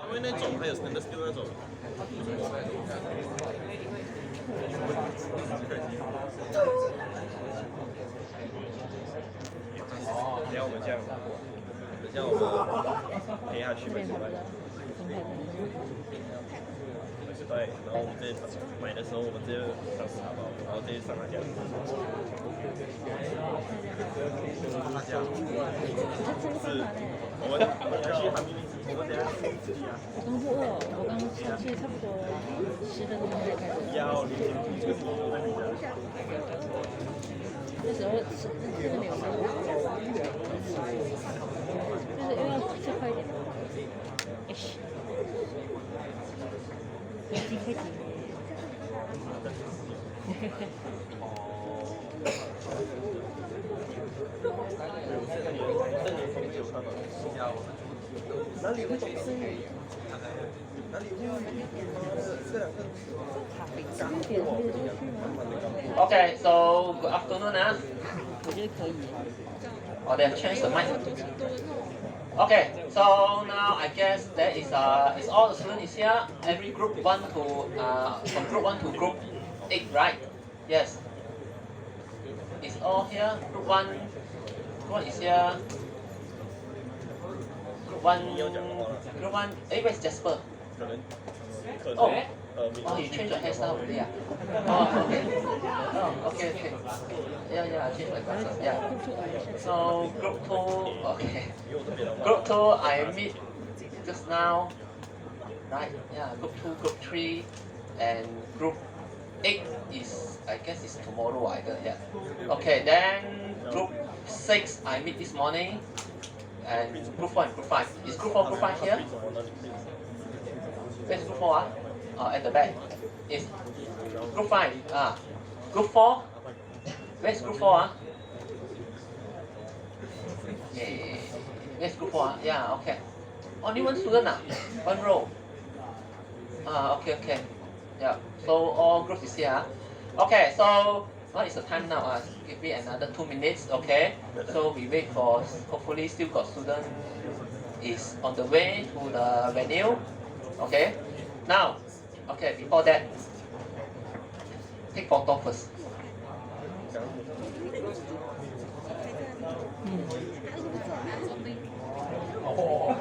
因为那种还有 standard skill 那种。等下我们这样，等下我们陪他去买出来。对，然后我们直接买的时候，我们直接上茶包，然后直接上他家。上他家。是，我们要去他秘密基地，我等下自己啊。我刚不饿，我刚上去差不多10分钟才开始。要你这个是我在你家。那时候真的没有上过，就是因为要吃快一点。哎西，开机开机。哪里会懂事？哪里会？这两个干货。Okay, so good afternoon. 我觉得可以。Oh, they have changed the mic. Okay, so now I guess that is all the students here. Every group one to from group 1 to group 8, right? Yes. It's all here. Group 1 is here. Group 1. Hey, where's Jasper? Oh, you changed your hairstyle already? Oh, okay. Oh, okay. Yeah, I changed my glasses. Yeah. So group 2, okay. Group 2, I meet just now. Right? Yeah. Group 2, group 3, and group 8 is, I guess, is tomorrow either. Yeah. Okay. Then group 6, I meet this morning. And group 4 and group 5. Is group 4, group 5 here? Where's group 4? At the back. Is group 5. Group 4. Where's group 4? Yeah. Where's group 4? Yeah, okay. Only one student, 1 row. Okay. Yeah. So all groups is here. Okay, so what is the time now? Give me another 2 minutes, okay? So we wait for, hopefully still got student is on the way to the venue, okay? Now, okay, before that, take photo first. Oh.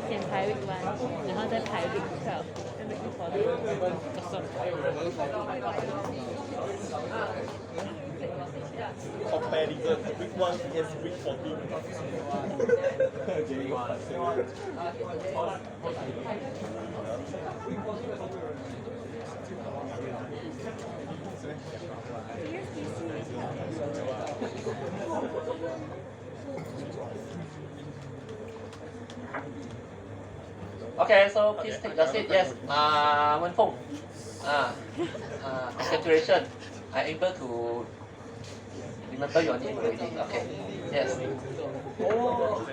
先排 week 1，然后再排 week 12，跟 week 4 Comparison week 1 against week 14. Okay, so please take the seat. Yes, Wen Feng. Congratulations. I'm able to remember your name already. Okay. Yes. Oh.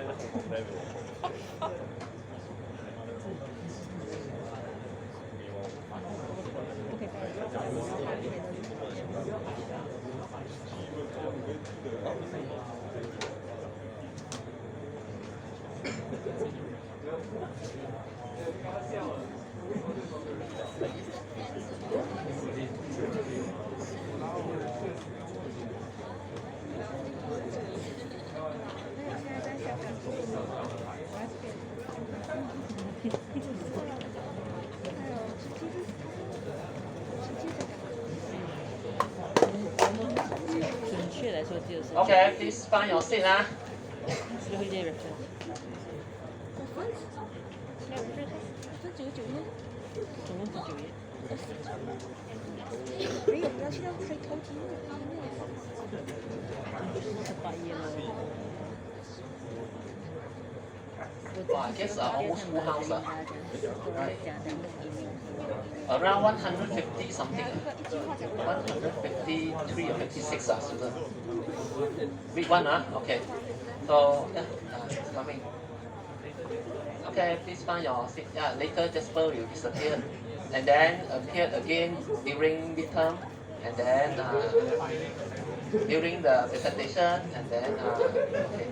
Okay, please find your seat. Well, I guess almost full house. Right. Around 150 something. 153 or 56 students. Week 1, okay. So, yeah, it's coming. Okay, please find your seat. Yeah, later Jasper will disappear. And then appear again during midterm. And then during the presentation. And then, okay.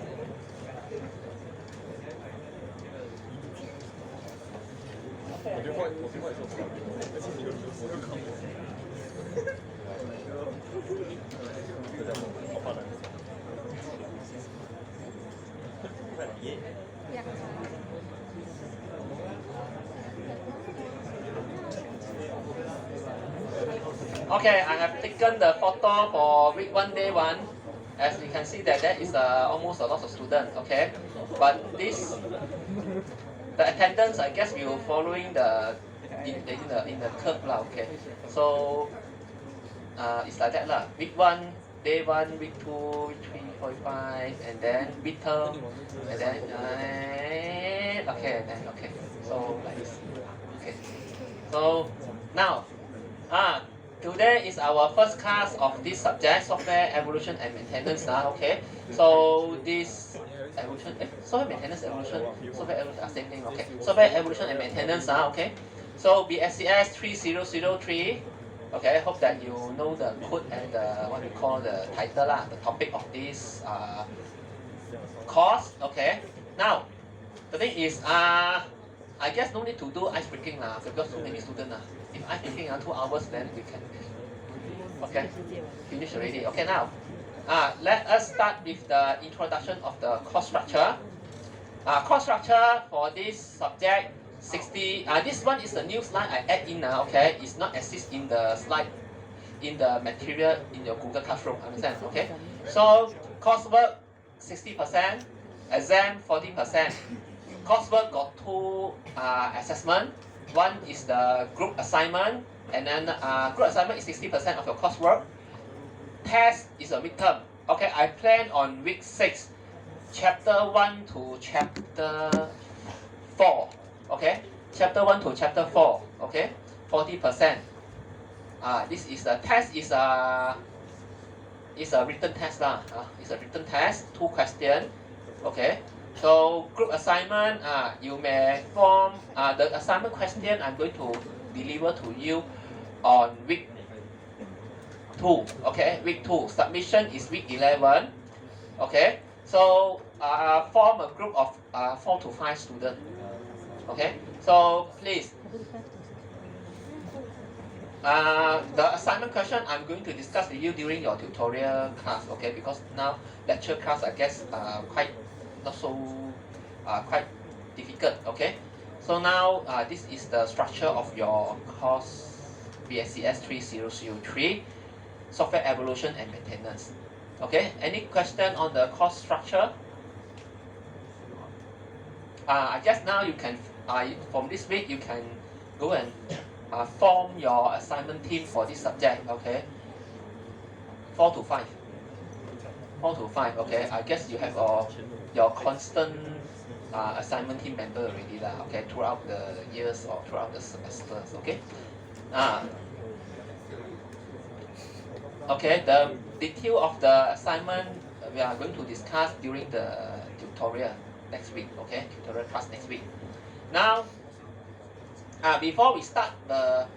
Okay, I have taken the photo for week 1, day 1. As you can see that there is almost a lot of students, okay? But this, the attendance, I guess we will following in the curve lah, okay? So, it's like that lah. Week 1, day 1, week 2, week 3, 4, 5, and then midterm, and then, okay, then, okay. So, like this, okay. So, now, today is our first class of this subject, software evolution and maintenance. Okay, so this evolution, software maintenance, evolution, software evolution, same thing. Okay, software evolution and maintenance. Okay, so BSCS 3003. Okay, I hope that you know the code and what we call the title lah, the topic of this course. Okay, now the thing is I guess no need to do ice breaking lah because too many students lah. If ice breaking 2 hours, then we can. Okay, finish already. Okay, now let us start with the introduction of the course structure. Course structure for this subject 60. This one is the new slide I add in now. Okay, it's not exist in the slide in the material in your Google Classroom. Understand? Okay. So coursework 60%, exam 40%. Coursework got 2 assessment. One is the group assignment, and then group assignment is 60% of your coursework. Test is a midterm. Okay, I plan on week 6, chapter 1 to chapter 4. Okay, chapter 1 to chapter 4. Okay, 40%. This is the test is a written test lah. It's a written test, 2 questions. Okay. So group assignment, you may form the assignment question I'm going to deliver to you on week 2. Okay, week 2. Submission is week 11. Okay, so form a group of 4 to 5 students. Okay, so please. The assignment question I'm going to discuss with you during your tutorial class. Okay, because now lecture class I guess quite not so quite difficult. Okay, so now this is the structure of your course BSCS 3003 software evolution and maintenance. Okay, any question on the course structure? I guess now you can from this week you can go and form your assignment team for this subject. Okay, 4 to 5. 4 to 5. Okay, I guess you have your constant assignment team member already lah. Okay, throughout the years or throughout the semesters. Okay. Okay, the detail of the assignment we are going to discuss during the tutorial next week. Okay, tutorial class next week. Now, before we start the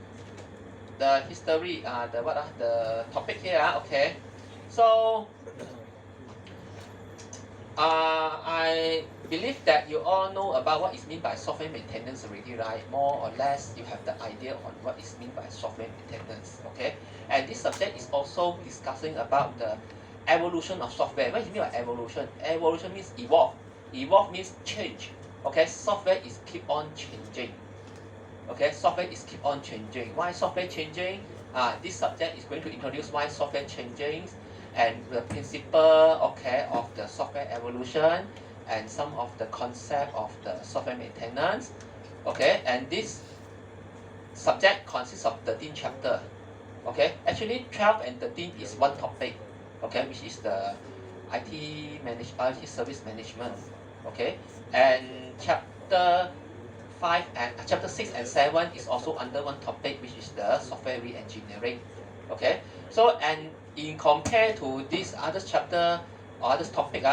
history, the topic here. Okay, so. I believe that you all know about what is meant by software maintenance already, right? More or less, you have the idea on what is meant by software maintenance, okay? And this subject is also discussing about the evolution of software. What is mean by evolution? Evolution means evolve. Evolve means change, okay? Software is keep on changing, okay? Software is keep on changing. Why software changing? This subject is going to introduce why software changing, and the principle, okay, of the software evolution and some of the concept of the software maintenance. Okay, and this subject consists of 13 chapters. Okay, actually 12 and 13 is one topic, okay, which is the IT service management. Okay, and chapter 5 and chapter 6 and 7 is also under one topic, which is the software re-engineering. Okay, so and in compare to this other chapter or other topic,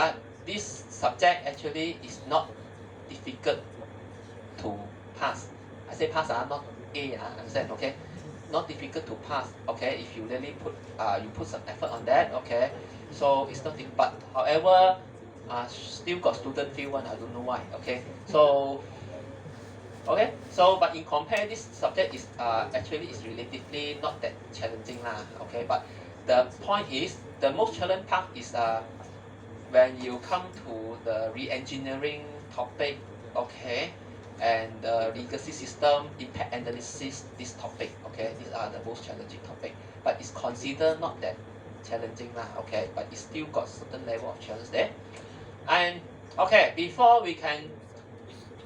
this subject actually is not difficult to pass. I say pass, not A, understand? Okay, not difficult to pass. Okay, if you really put some effort on that. Okay, so it's not difficult. But however, still got student feel one. I don't know why. Okay, so Okay, so but in compare, this subject is actually is relatively not that challenging lah. Okay, but the point is the most challenging part is when you come to the re-engineering topic, okay, and the legacy system, impact analysis, this topic, okay, these are the most challenging topic. But it's considered not that challenging lah, okay, but it still got certain level of challenge there. And okay, before we can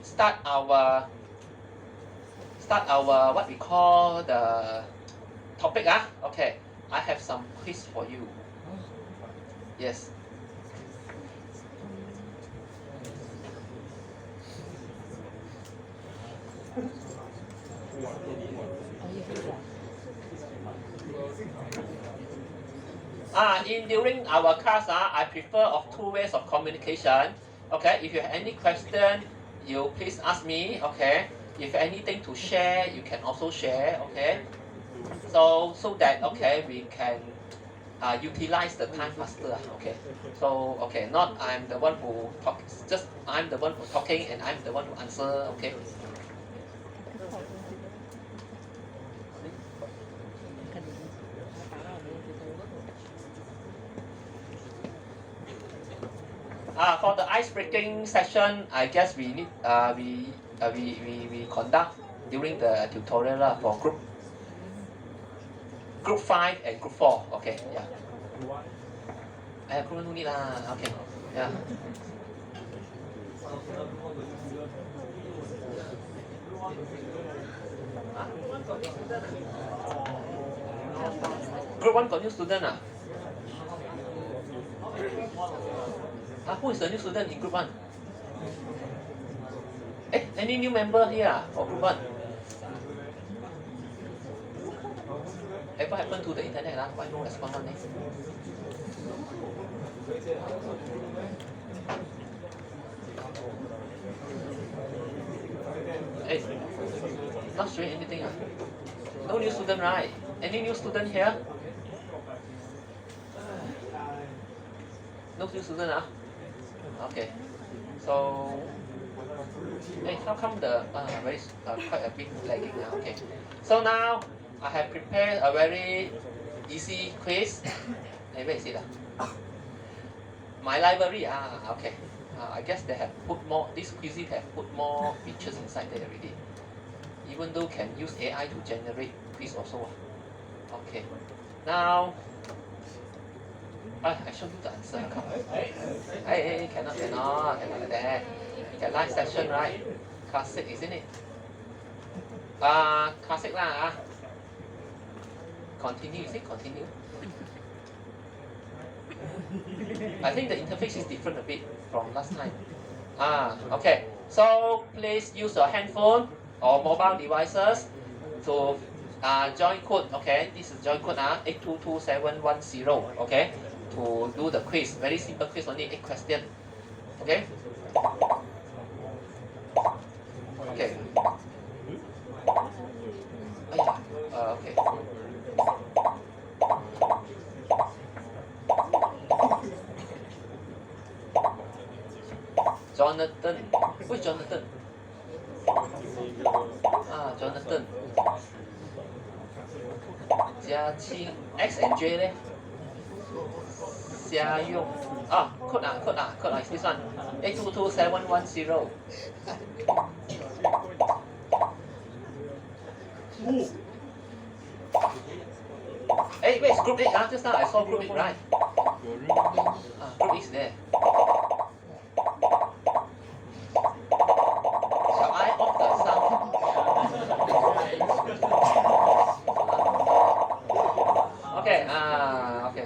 start our what we call the topic okay, I have some quiz for you. Yes. During our class, I prefer of two ways of communication. Okay, if you have any question, you please ask me. Okay, if anything to share, you can also share. Okay, so that okay we can utilize the time faster. Okay, so okay, not I'm the one who talk, just I'm the one who talking and I'm the one who answer. Okay. For the ice breaking session, I guess we need we conduct during the tutorial for group 5 and group 4. Okay, yeah. Group 1 no need lah. Okay, yeah. Group 1 got new student who is the new student in group 1? Any new member here for group 1? What happened to the internet? Why no response one? Not showing anything. No new student, right? Any new student here? No new student, Okay. So, how come the very quite a bit lagging now? Okay. So now I have prepared a very easy quiz. Where is it? My library. Okay. I guess they have put more. These quizzes have put more features inside there already. Even though can use AI to generate quiz also. Okay. Now, I show you the answer. Hey, cannot like that. Okay, live session, right? Classic, isn't it? Classic lah. Continue, is it continue? I think the interface is different a bit from last time. Okay. So please use your handphone or mobile devices to join code. Okay, this is join code 822710. Okay, to do the quiz. Very simple quiz, only 8 questions. Okay. Okay. Okay. Jonathan. Who is Jonathan? Jonathan. Jia Qing. X and J leh? Xia Yong. Code is this one. 822710. Hey, where's group 8? Just now I saw group 8, right? Group 8 is there. Shall I off the sound? Okay, okay.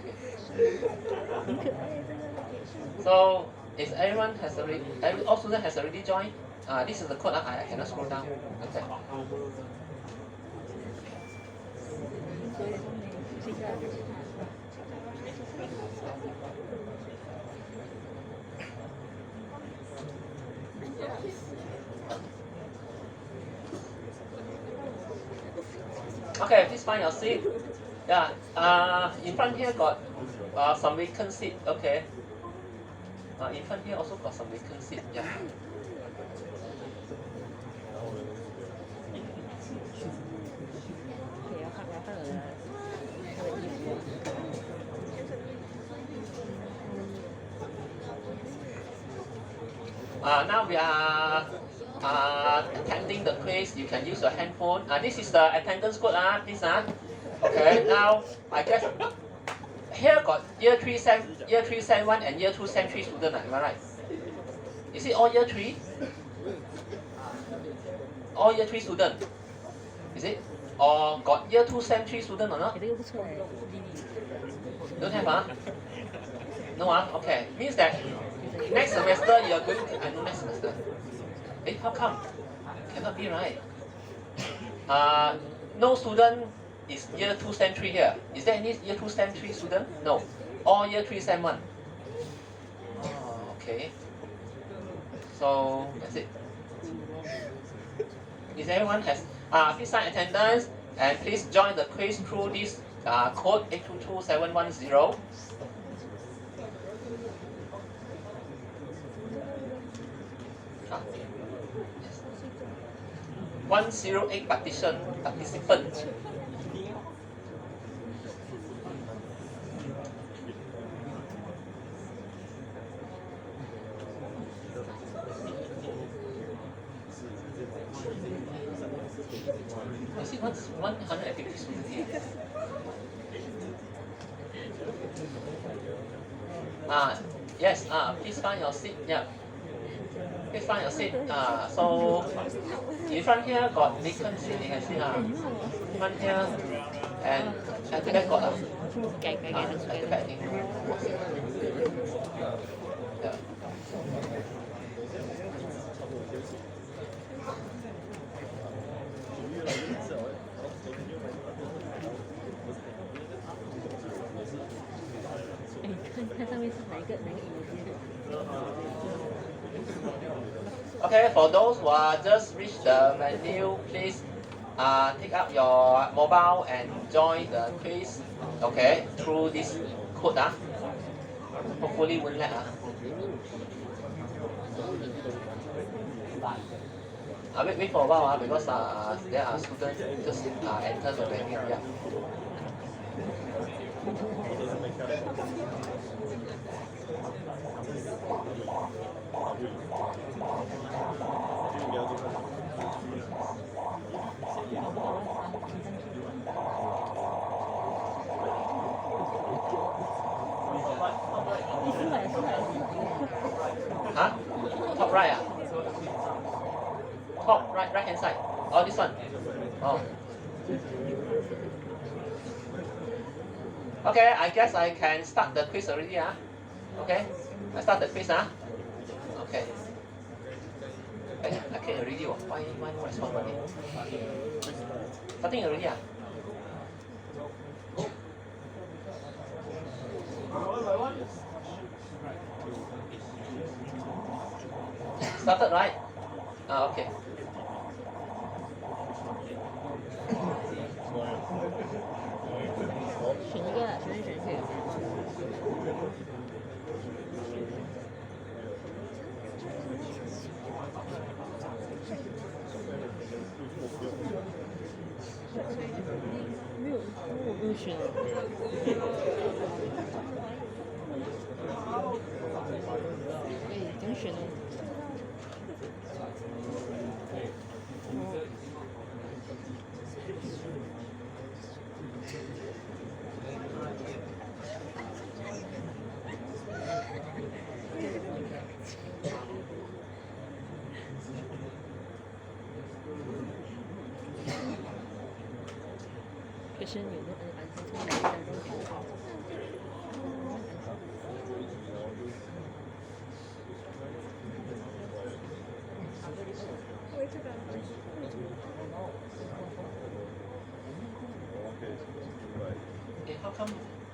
So, is everyone has already, all students has already joined? This is the code, I cannot scroll down. Okay. Okay, please find your seat. Yeah, in front here got some vacant seat. Okay. In front here also got some vacant seat. Yeah. Now we are attending the quiz. You can use your handphone. This is the attendance code, please. Okay, now I guess here got year 3 sem 1 and year 2 sem 3 student, am I right? Is it all year 3? All year 3 student? Is it? Or got year 2 sem 3 student or not? 给这个不出来。 Don't have, No, okay. Means that next semester you are going to, no, next semester. How come? Cannot be right. No student is year 2 sem 3 here. Is there any year 2 sem 3 student? No. All year 3 sem 1. Oh, okay. So that's it. Is everyone has please sign attendance and please join the quiz through this code 822710. Yes. 108 participant. You see, what's 150 students here? Yes, please find your seat. Yeah. Please find your seat. So in front here got vacant seat. You can see front here and at the back got at the back thing. Yeah. Okay, for those who are just reached the menu, please take up your mobile and join the quiz. Okay, through this code. Hopefully won't lag. Wait for a while because there are students just enter the menu. Yeah. Huh? Top right. Top right hand side. Oh, this one. Oh. Okay, I guess I can start the quiz already. Okay, I start the quiz. Okay. I can already. Why no response already? Starting already. Started, right? Okay.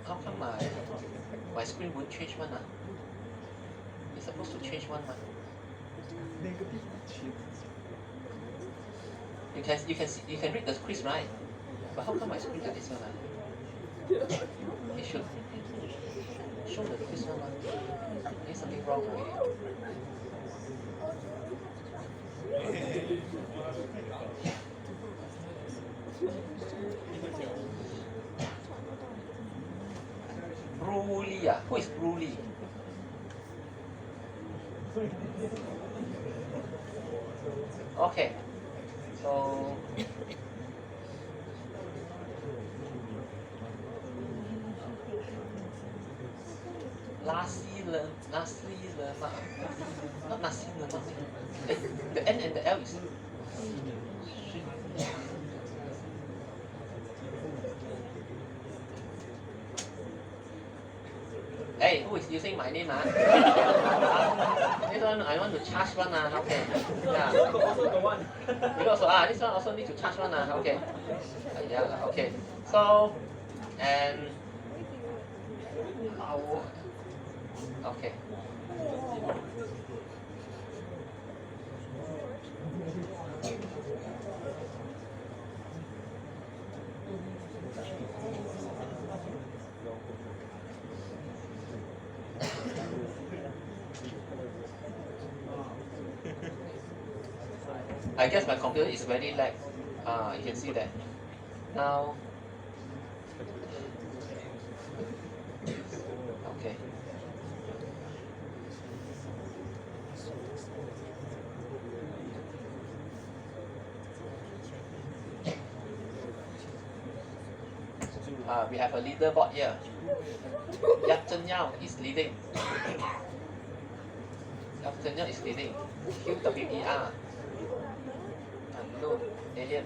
How come my screen won't change one? It's supposed to change one. You can read the quiz, right? But how come my screen like this one? It should show the quiz one. There's something wrong already. Broly, who is Broly? Okay. So nasi lemak. Not nasi lemak. The N and the L is Hey, who is using my name? This one I want to charge one. Okay. Yeah. Because this one also need to charge one. Okay. Yeah. Okay. So, and okay. I guess my computer is very lag. You can see that. Now, okay. We have a leaderboard here. Yap Zhen Yao is leading. Yap Zhen Yao is leading. QWER. No, alien.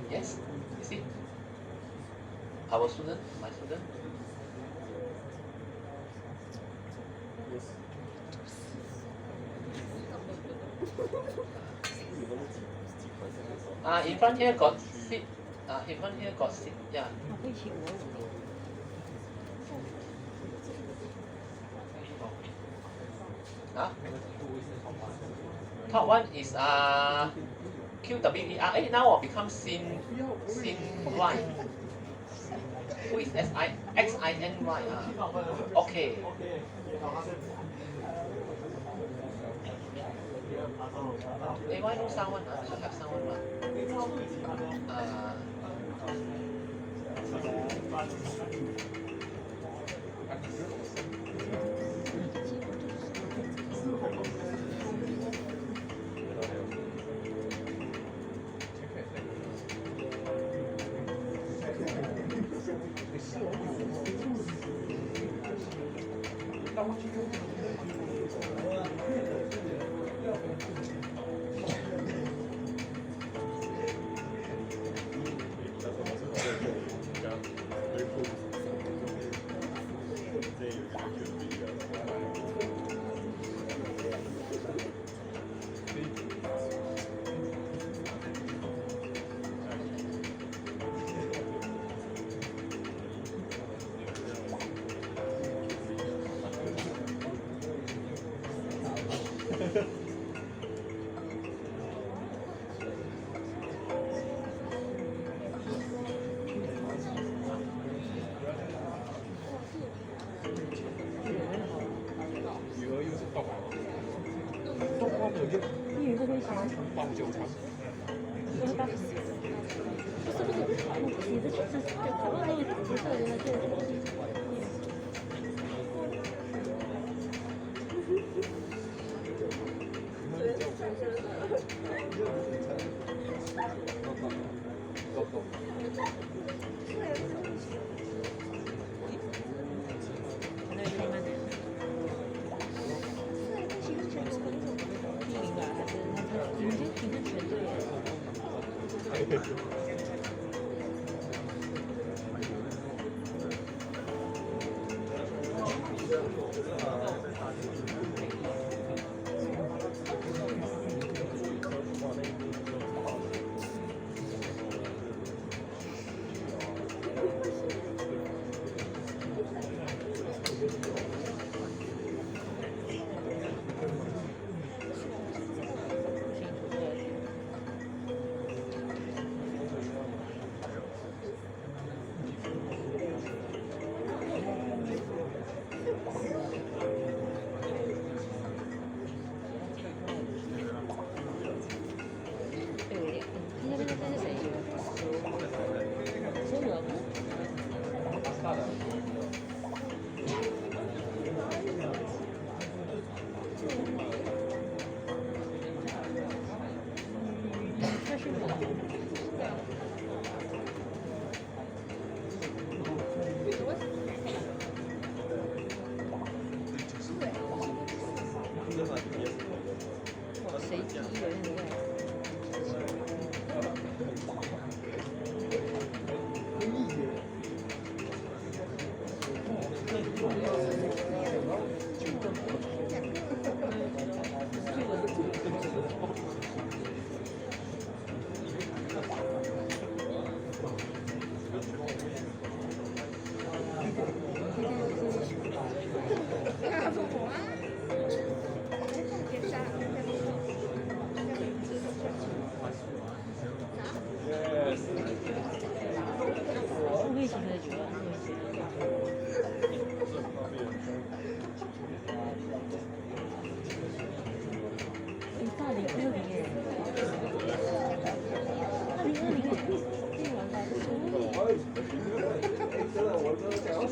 Yes, you see? Our student, my student. In front here got seat. In front here got seat. Yeah. Top one is QWER. Now will become Xin Y. Who is XINY? Okay. Why no sound one? Should have sound one.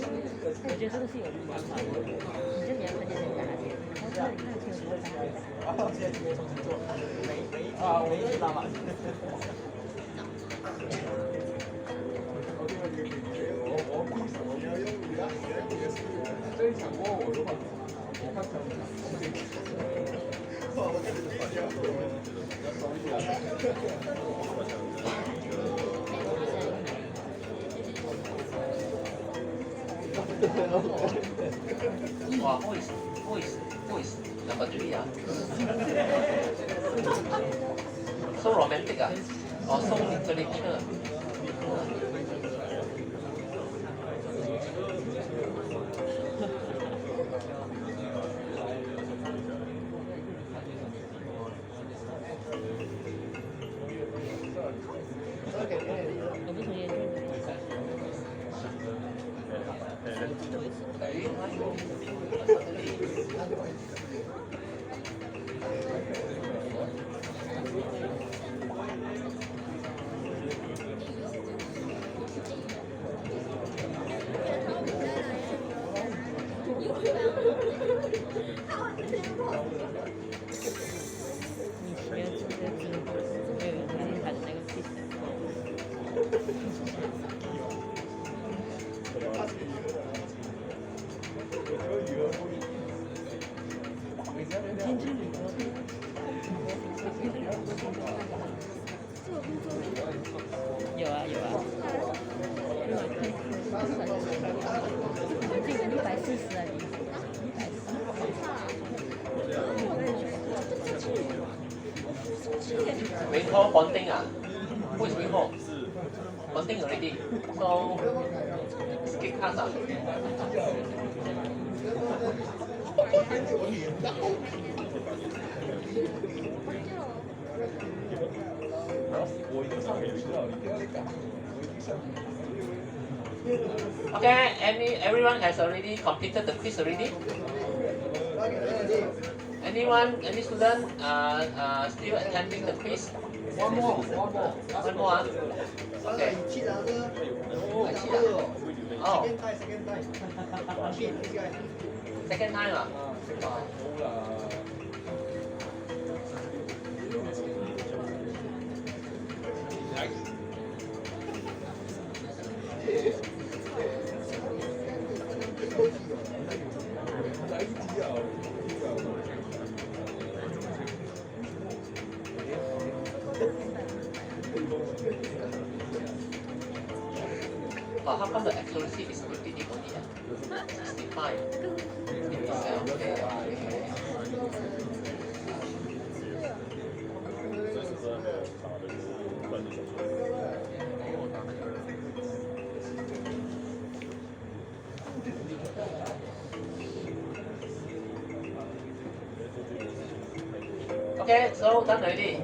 我觉得这个是有方法的，你就你要看见很大点，然后你看清楚会长很大。现在今天重新做，我一直打码。哇，who is number 3 啊？So romantic 啊，or so literature。我不同意。有啊有啊，这个140啊Winho bonding 啊？Who is Winho? Bonding already. So skip class 啊？Okay, everyone has already completed the quiz already? Any student still attending the quiz? One more. Okay. Oh. Second time 啊？how come the accuracy is 58 only? 65. 57. Okay, so done already.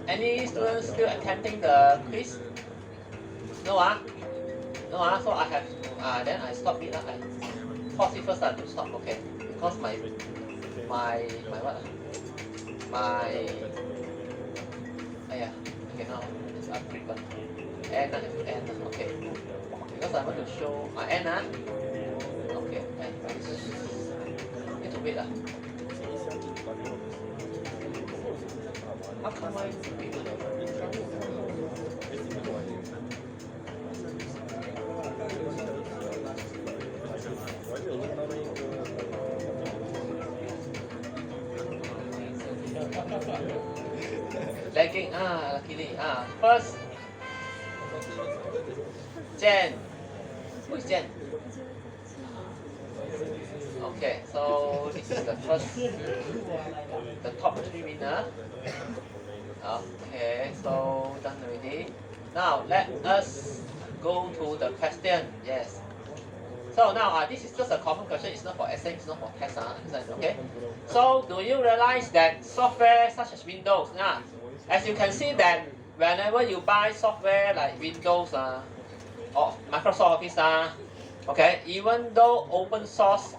Any students still attending the quiz? No so I have then I stop it I pause it first to stop, okay, because my what okay now it's upgrade one end okay, because I want to show my end okay, need to wait how come I lagging luckily first Jen. Who is Jen? Okay, so this is the first, the top 3 winner. Okay, so done already. Now let us go to the question. Yes. So now this is just a common question. It's not for essay. It's not for test. Okay. So do you realize that software such as Windows? As you can see that whenever you buy software like Windows or Microsoft Office okay, even though open source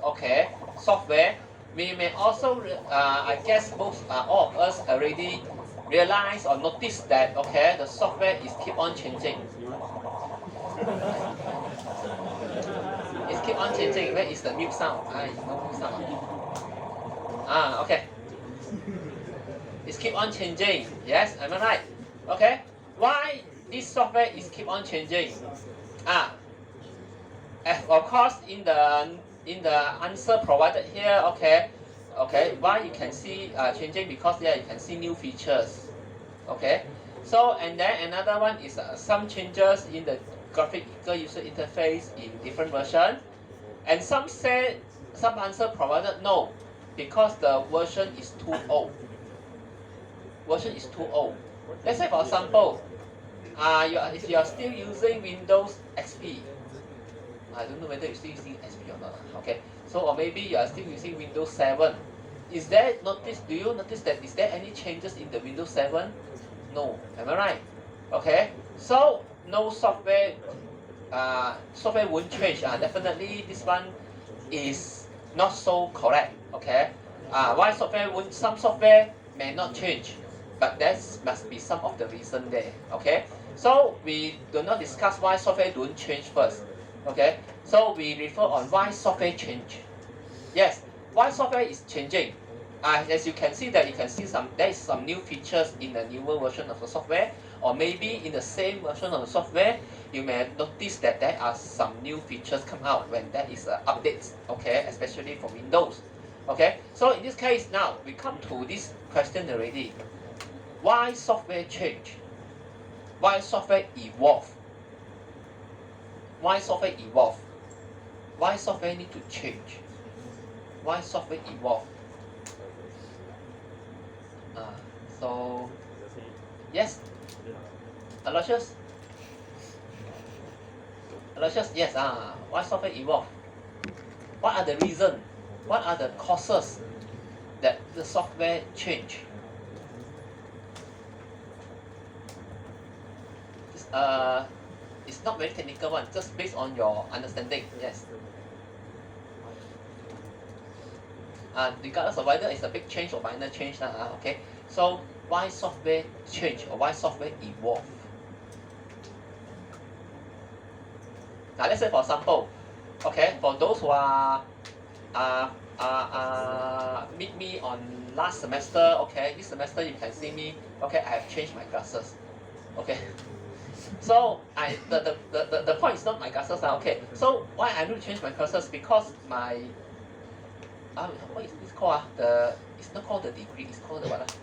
software, we may also I guess most all of us already realize or notice that, okay, the software is keep on changing. It's keep on changing. Where is the mute sound? No mute sound. Okay. It's keep on changing. Yes, am I right? Okay. Why this software is keep on changing? Of course, in the answer provided here, okay, why you can see changing, because there you can see new features. Okay. So and then another one is some changes in the graphical user interface in different version, and some answer provided no, because the version is too old. Version is too old. Let's say for example, if you are still using Windows XP, I don't know whether you're still using XP or not. Okay, so or maybe you are still using Windows 7. Do you notice that is there any changes in the Windows 7? No, am I right? Okay, so no software won't change. Definitely this one is not so correct. Okay, why some software may not change, but there must be some of the reason there. Okay, so we do not discuss why software don't change first. Okay, so we refer on why software change. Yes, why software is changing. As you can see there is some new features in the newer version of the software, or maybe in the same version of the software, you may notice that there are some new features come out when there is updates. Okay, especially for Windows. Okay, so in this case now we come to this question already. Why software change? Why software evolve? Why software evolve? Why software need to change? Why software evolve? So yes, Aloysius, yes. Why software evolve? What are the reasons? What are the causes that the software change? It's not very technical one, just based on your understanding. Yes. Regardless of whether it's a big change or minor change, okay. So why software change or why software evolve? Now let's say for example, okay, for those who are meet me on last semester, okay, this semester you can see me, okay, I have changed my glasses, okay. So the point is not my glasses now, okay. So why I need to change my glasses? Because my what is this called? It's not called the degree, it's called the what?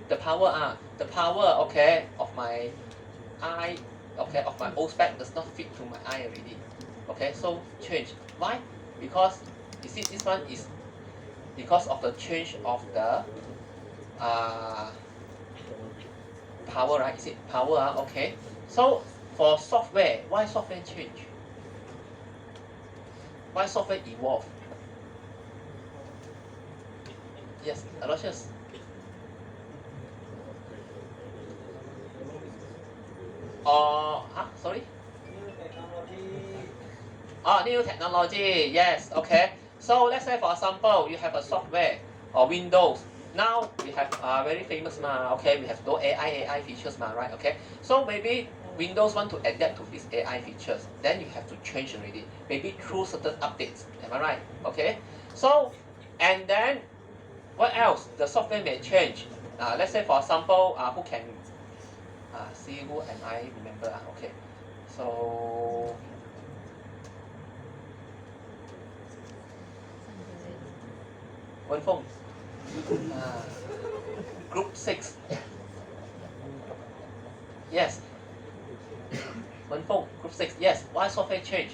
The power, okay, of my eye, okay, of my old spec does not fit to my eye already. Okay, so change. Why? Because you see this one is because of the change of the power, right? Is it power? Okay. So for software, why software change? Why software evolve? Yes, Aloysius. Sorry? New technology. Yes, okay. So let's say for example, you have a software or Windows. Now we have very famous okay, we have those AI features right? Okay. So maybe Windows want to adapt to these AI features, then you have to change already. Maybe through certain updates. Am I right? Okay. So and then what else? The software may change. Let's say for example, who can see who am I remember? Okay. So Wen Feng. Group 6. Yes. Wen Feng, Group 6. Yes. Why software change?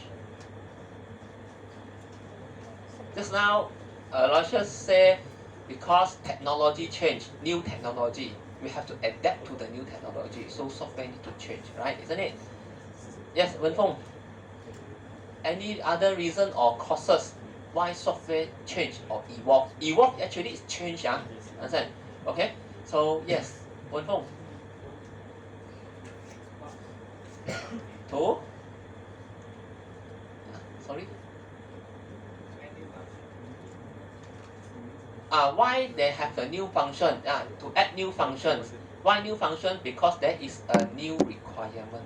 Just now, Aloysius say because technology change, new technology. We have to adapt to the new technology. So software need to change, right? Isn't it? Yes, Wen Feng. Any other reason or causes why software change or evolve? Evolve actually is change, understand? Okay? So yes, Wen Feng. To? Sorry? why they have a new function? To add new functions. Why new function? Because there is a new requirement.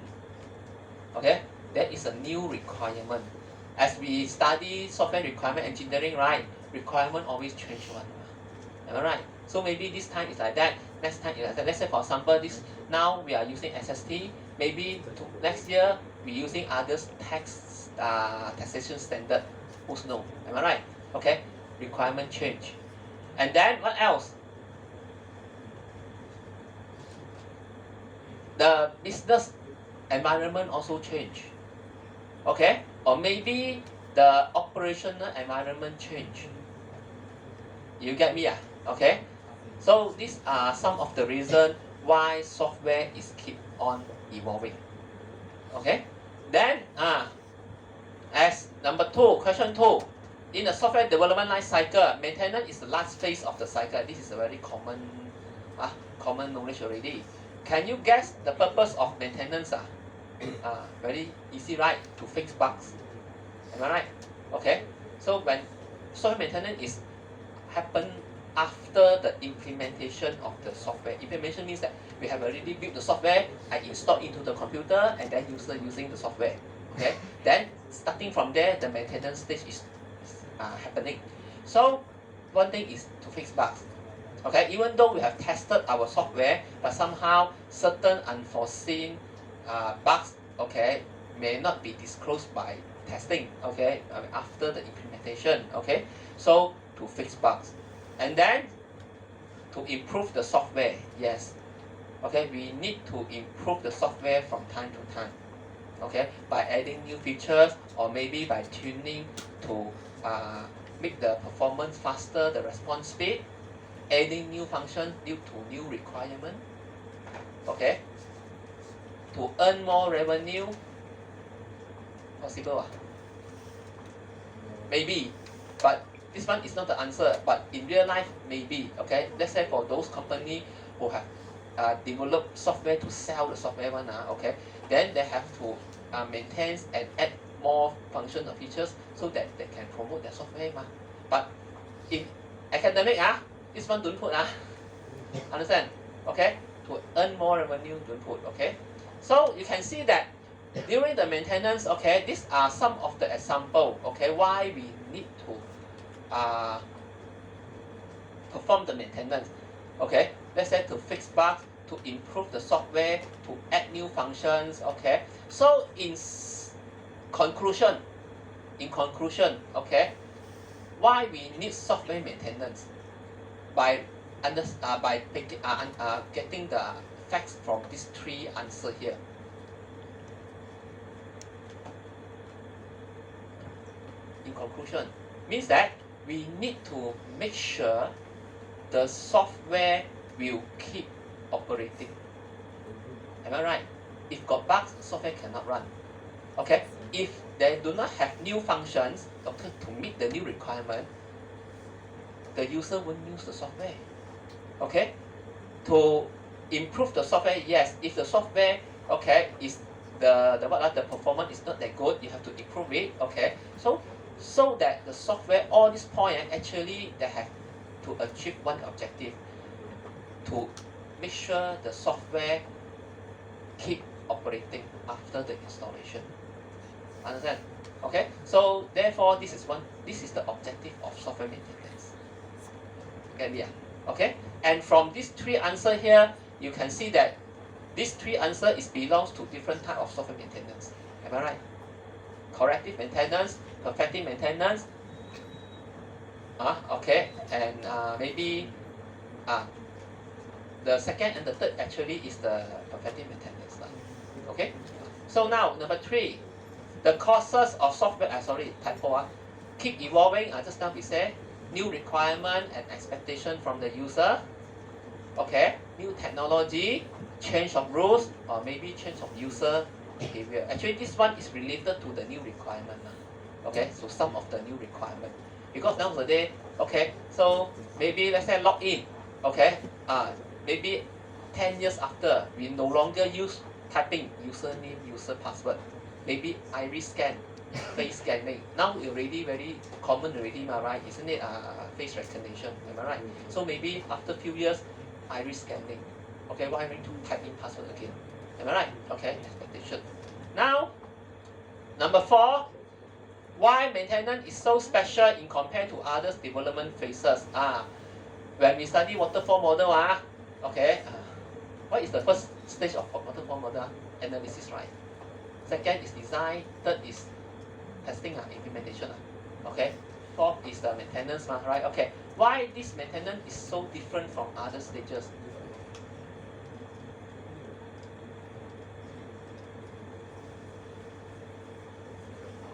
Okay, there is a new requirement. As we study software requirement engineering, right? Requirement always change one. Am I right? So maybe this time it's like that, next time it's like that. Let's say for example, this now we are using SST. Maybe next year we're using others taxation standard. Who's know? Am I right? Okay, requirement change. And then what else? The business environment also change. Okay, or maybe the operational environment change. You get me? Okay, so these are some of the reasons why software is keep on evolving. Okay, then as number 2, question 2, in the software development life cycle, maintenance is the last phase of the cycle. This is a very common knowledge already. Can you guess the purpose of maintenance? Very easy, right? To fix bugs. Am I right? Okay. So when software maintenance is happen after the implementation of the software. Implementation means that we have already built the software, I install into the computer, and then user using the software. Okay. Then starting from there, the maintenance stage is happening. So one thing is to fix bugs. Okay, even though we have tested our software, but somehow certain unforeseen bugs, okay, may not be disclosed by testing, okay, after the implementation, okay. So to fix bugs, and then to improve the software, yes, okay, we need to improve the software from time to time, okay, by adding new features or maybe by tuning to make the performance faster, the response speed, adding new functions due to new requirement, okay, to earn more revenue. Possible? Maybe, but this one is not the answer. But in real life, maybe. Okay, let's say for those companies who have developed software to sell the software one, okay, then they have to maintain and add more functions or features so that they can promote their software. But in academic, this one don't put. Understand? Okay, to earn more revenue, don't put. Okay, so you can see that during the maintenance, okay, these are some of the example, okay, why we need to perform the maintenance. Okay, let's say to fix bugs, to improve the software, to add new functions. Okay, so in conclusion, okay, why we need software maintenance? By getting the facts from these 3 answers here. In conclusion, means that we need to make sure the software will keep operating. Am I right? If got bugs, software cannot run. Okay, if they do not have new functions, okay, to meet the new requirement, the user won't use the software. Okay, to improve the software, yes, if the software, okay, is the performance is not that good, you have to improve it. Okay, so that the software, all this point, actually they have to achieve one objective, to make sure the software keep operating after the installation. Understand? Okay, so therefore this is the objective of software maintenance. Get me? Okay, and from these 3 answers here, you can see that these 3 answers belongs to different type of software maintenance. Am I right? Corrective maintenance, perfective maintenance, okay, and maybe the second and the third actually is the perfective maintenance. Okay, so now number 3, the causes of software. Typo. Keep evolving. Just now we said new requirement and expectation from the user. Okay, new technology, change of rules, or maybe change of user behavior. Actually, this one is related to the new requirement. Okay, so some of the new requirement, because nowadays, okay, so maybe let's say login. Okay, maybe 10 years after, we no longer use typing username, user password. Maybe iris scan. face scanning. Now already very common already, right? Isn't it? Face recognition, am I right? So maybe after few years, iris scanning. Okay, why I need to type in password again? Am I right? Okay, expectation. Now, number 4, why maintenance is so special in compared to others development phases? When we study waterfall model, okay, what is the first stage of waterfall model? Analysis, right? Second is design. Third is testing, implementation. Okay. Fourth is the maintenance, right? Okay. Why this maintenance is so different from other stages?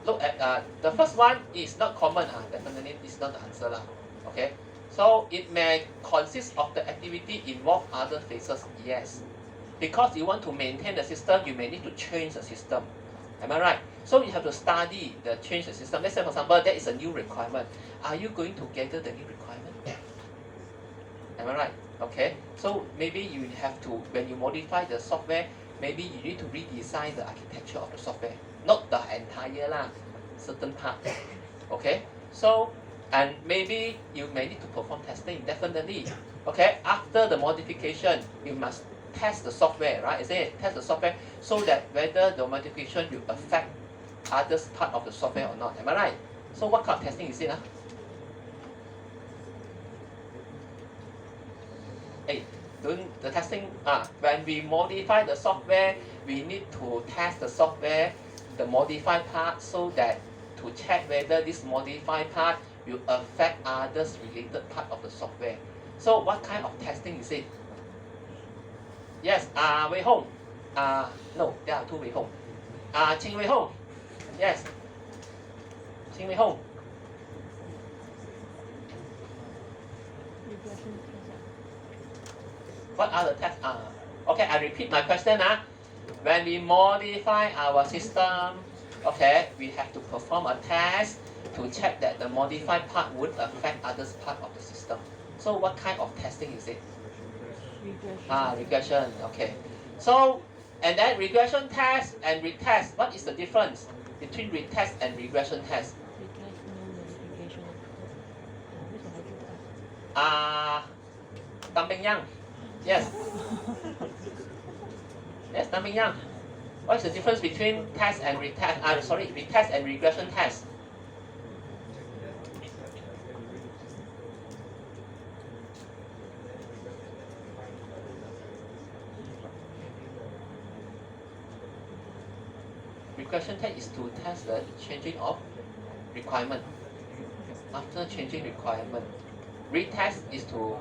Look at the first one is not common. Definitely is not the answer. Okay. So it may consist of the activity involve other phases. Yes. Because you want to maintain the system, you may need to change the system. Am I right? So you have to study the change the system. Let's say, for example, there is a new requirement. Are you going to gather the new requirement? Am I right? Okay. So maybe you have to, when you modify the software, maybe you need to redesign the architecture of the software. Not the entire certain part. Okay. So, and maybe you may need to perform testing, definitely. Okay. After the modification, you must test the software, right? Is it? Test the software so that whether the modification will affect other part of the software or not. Am I right? So what kind of testing is it? Hey, doing the testing, when we modify the software, we need to test the software, the modified part, so that to check whether this modified part will affect others related part of the software. So what kind of testing is it? Yes, Wei Hong. No, there are 2 Wei Hong. Qing Wei Hong. Yes. Qing Wei Hong. What are the tests? Okay, I repeat my question. When we modify our system, okay, we have to perform a test to check that the modified part would affect others part of the system. So what kind of testing is it? Regression. Okay. So, and then regression test and retest. What is the difference between retest and regression test? Tan Beng Yang. Yes. Yes, Tan Beng Yang. What is the difference between test and retest? Retest and regression test. Regression test is to test the changing of requirement. After changing requirement, retest is to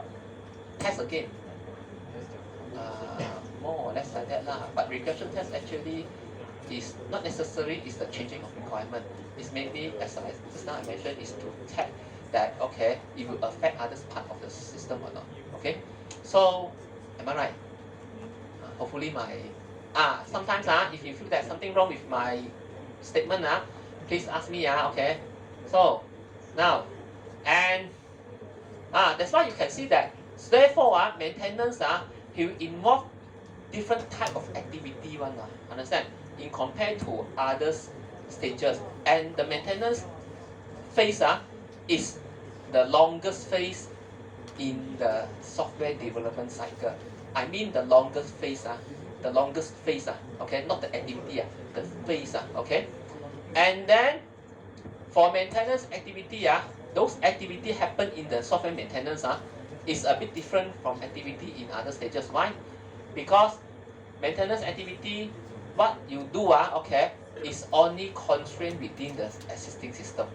test again. More or less like that lah. But regression test actually is not necessary is the changing of requirement. It's maybe, as I just now I mentioned, is to check that okay, it will affect others part of the system or not. Okay, so am I right? Hopefully my sometimes if you feel that something wrong with my statement please ask me okay. So now and that's why you can see that therefore maintenance will involve different type of activity understand, in compared to others stages. And the maintenance phase is the longest phase in the software development cycle. I mean the longest phase okay, not the activity, the phase, okay. And then for maintenance activity, those activity happen in the software maintenance is a bit different from activity in other stages. Why? Because maintenance activity, what you do okay, is only constrained within the existing system.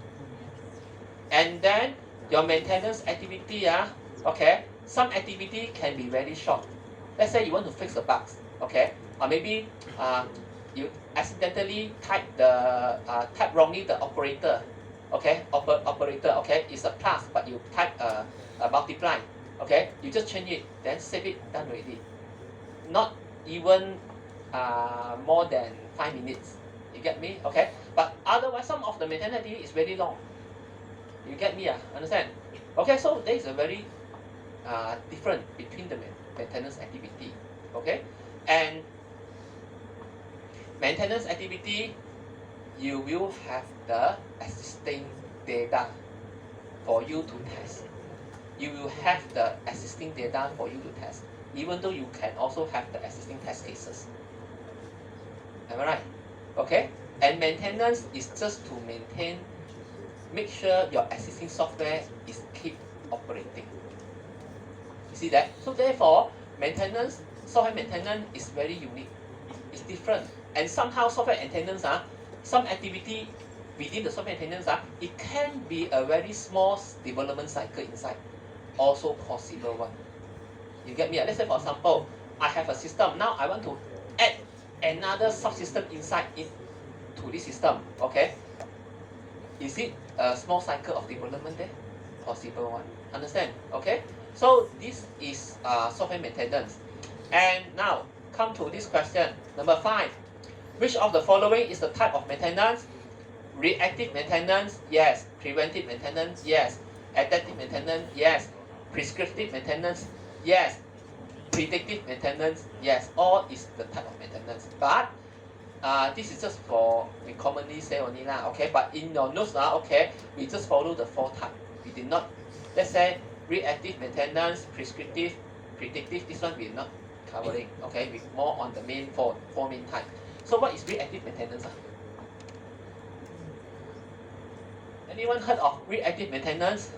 And then your maintenance activity, okay, some activity can be very short. Let's say you want to fix the bugs, okay, or maybe you accidentally type wrongly the operator, okay, operator, okay, is a plus, but you type a multiply, okay, you just change it, then save it, done already. Not even more than 5 minutes. You get me? Okay. But otherwise, some of the maintenance activity is very long. You get me? Understand? Okay. So there is a very different between the maintenance activity. Okay. And maintenance activity, you will have the existing data for you to test. You will have the existing data for you to test, even though you can also have the existing test cases. Am I right? Okay? And maintenance is just to make sure your existing software is keep operating. You see that? So therefore, software maintenance is very unique. It's different. And somehow software maintenance, some activity within the software maintenance, it can be a very small development cycle inside. Also possible one. You get me? Let's say for example, I have a system. Now I want to add another subsystem inside into this system. Okay? Is it a small cycle of development there? Possible one. Understand? Okay? So this is software maintenance. And now come to this question. Number 5. Which of the following is the type of maintenance? Reactive maintenance, yes. Preventive maintenance, yes. Adaptive maintenance, yes. Prescriptive maintenance, yes. Predictive maintenance, yes. All is the type of maintenance. But this is just for, we commonly say only lah, okay? But in your notes okay, we just follow the 4 types. We did not, let's say, reactive maintenance, prescriptive, predictive, this one we're not covering, okay? We're more on the main four main types. So what is reactive maintenance? Anyone heard of reactive maintenance?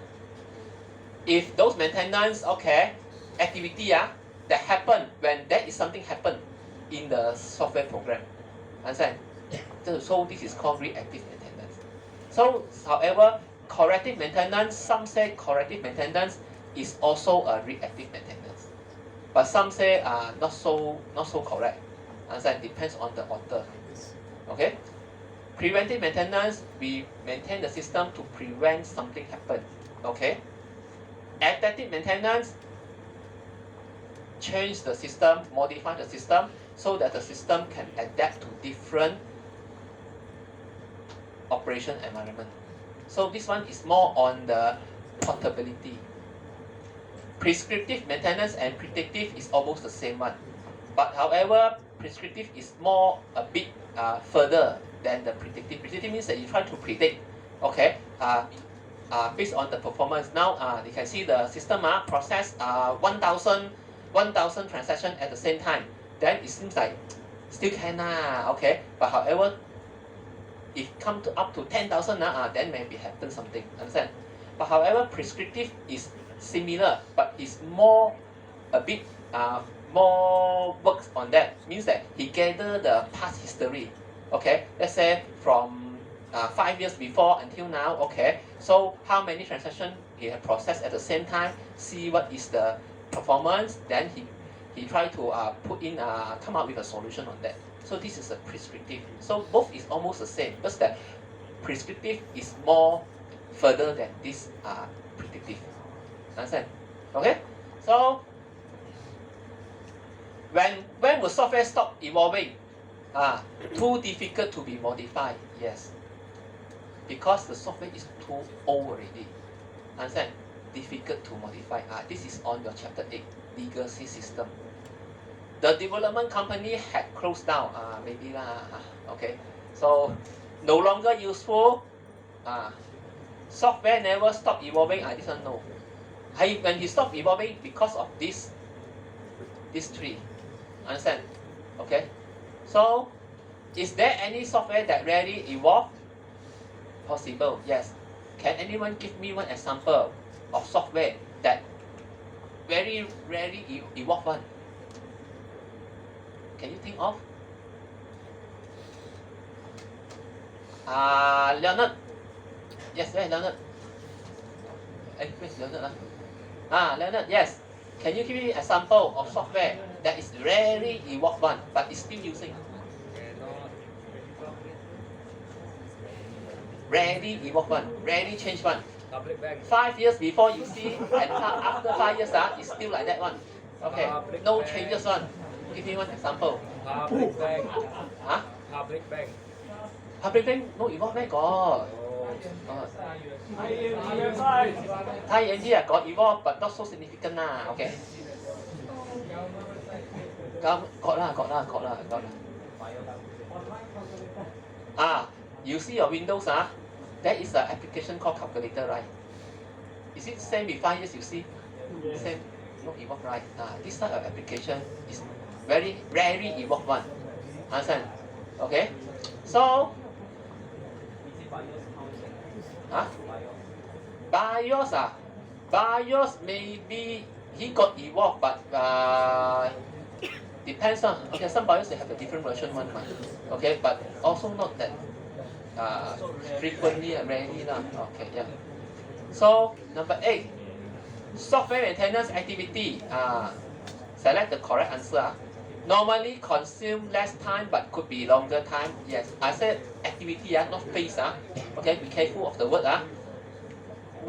If those maintenance, okay, activity that happen when there is something happen in the software program. Understand? So this is called reactive maintenance. So however, corrective maintenance, some say corrective maintenance is also a reactive maintenance. But some say not so correct. Understand? Depends on the author. Okay? Preventive maintenance, we maintain the system to prevent something happen. Okay? Adaptive maintenance, change the system, modify the system so that the system can adapt to different operation environment. So this one is more on the portability. Prescriptive maintenance and predictive is almost the same one. But however, prescriptive is more a bit further than the predictive. Predictive means that you try to predict, okay, based on the performance. Now you can see the system process 1,000 transactions at the same time. Then it seems like still can okay. But however, if come to up to 10,000 then maybe happen something. Understand? But however, prescriptive is similar, but it's more a bit more works on that. Means that he gather the past history. Okay, let's say from 5 years before until now. Okay, so how many transactions he have processed at the same time? See what is the performance. Then he try to put in come up with a solution on that. So this is a prescriptive. So both is almost the same, just that prescriptive is more further than this predictive. Understand? Okay. So when will software stop evolving? Too difficult to be modified. Yes. Because the software is too old already. Understand? Difficult to modify. This is on your chapter 8, legacy system. The development company had closed down. Maybe okay. So no longer useful. Software never stop evolving. This one no. When he stopped evolving because of these 3. Understand? Okay. So, is there any software that rarely evolve? Possible, yes. Can anyone give me one example of software that very rarely evolve one? Can you think of? Leonard. Yes, where Leonard? Where's Leonard? Leonard, yes. Can you give me an example of software that is rarely evolved one, but is still using? Rarely evolved one, rarely changed one. 5 years before you see, and after 5 years, it's still like that one. Okay, no changes one. Give me one example. Public bank. Public bank. Public bank no evolved meh? Got. Thai NG got evolved, but not so significant okay. Got lah. you see your Windows, there is an application called calculator, right? Is it same with 5 years you see? Same, not evolved, right? This type of application is very rarely evolved one. Understand? Okay? So, BIOS, BIOS maybe he got evolved, but depends on, okay, some BIOS they have a different version one, okay, but also not that frequently and rarely lah. Okay, yeah. So number 8, software maintenance activity. Select the correct answer. Normally consume less time but could be longer time. Yes, I said activity, not phase. Okay, be careful of the word.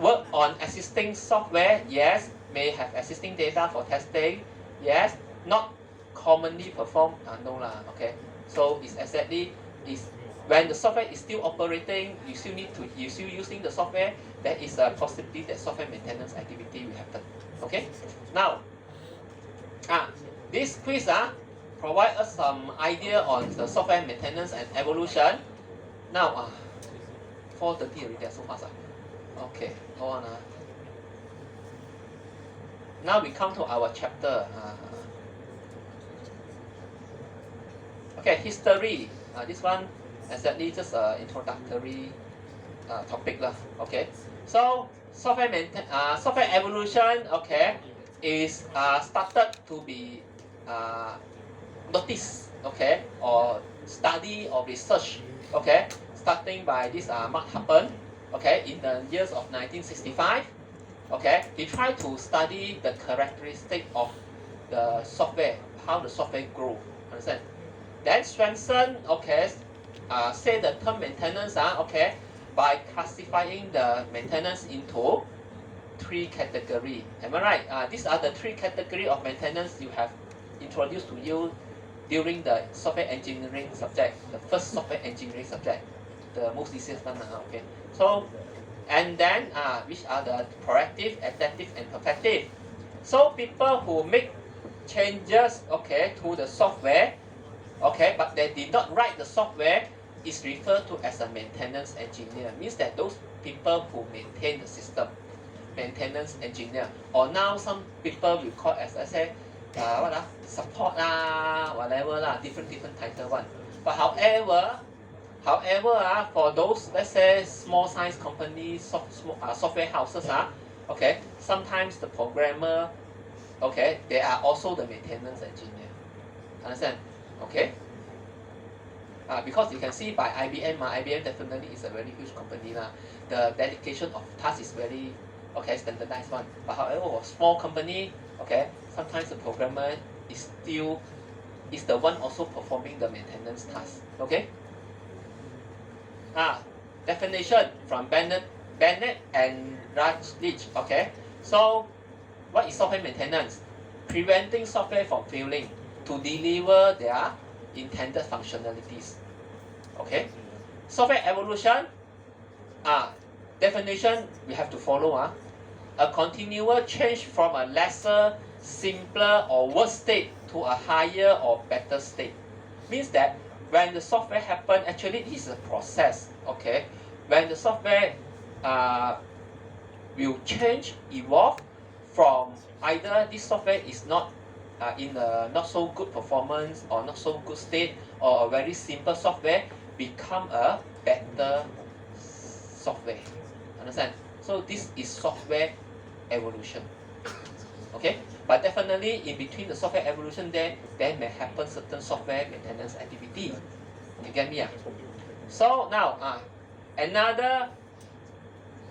Work on existing software. Yes, may have existing data for testing. Yes, not commonly performed. No lah. Okay, so it's exactly is when the software is still operating, you still using the software. There is a possibility that software maintenance activity will happen. Okay, now this quiz provide us some idea on the software maintenance and evolution. Now 4:30 already, so fast. Okay, hold on. Now we come to our chapter. Okay, history. This one exactly just introductory topic lah. Okay, so software evolution. Okay, is started to be noticed. Okay, or study or research. Okay, starting by this Mark Huppen. Okay, in the years of 1965. Okay, he tried to study the characteristic of the software, how the software grow. Understand? Then Swenson, okay, say the term maintenance, okay, by classifying the maintenance into 3 categories. Am I right? These are the 3 categories of maintenance you have introduced to you during the software engineering subject, the first software engineering subject, the most easiest one. Okay, so and then which are the proactive, adaptive, and perfective. So people who make changes, okay, to the software, okay, but they did not write the software, is referred to as a maintenance engineer. Means that those people who maintain the system, maintenance engineer. Or now some people will call as I say, support whatever different title one. But however, for those, let's say, small size companies, software houses, okay, sometimes the programmer, okay, they are also the maintenance engineer. Understand? Okay. Because you can see by IBM, IBM definitely is a very huge company lah. The dedication of task is very, okay, standardized one. But however, for small company, okay, sometimes the programmer is the one also performing the maintenance task. Okay. Definition from Bennett and Rutledge. Okay, so what is software maintenance? Preventing software from failing to deliver their intended functionalities. Okay, software evolution. Definition we have to follow. A continual change from a lesser, simpler, or worse state to a higher or better state. Means that when the software happen, actually this is a process. Okay, when the software will change, evolve from either this software is not in a not so good performance or not so good state, or a very simple software become a better software. Understand? So this is software evolution. Okay, but definitely in between the software evolution there may happen certain software maintenance activity. You get me? So now another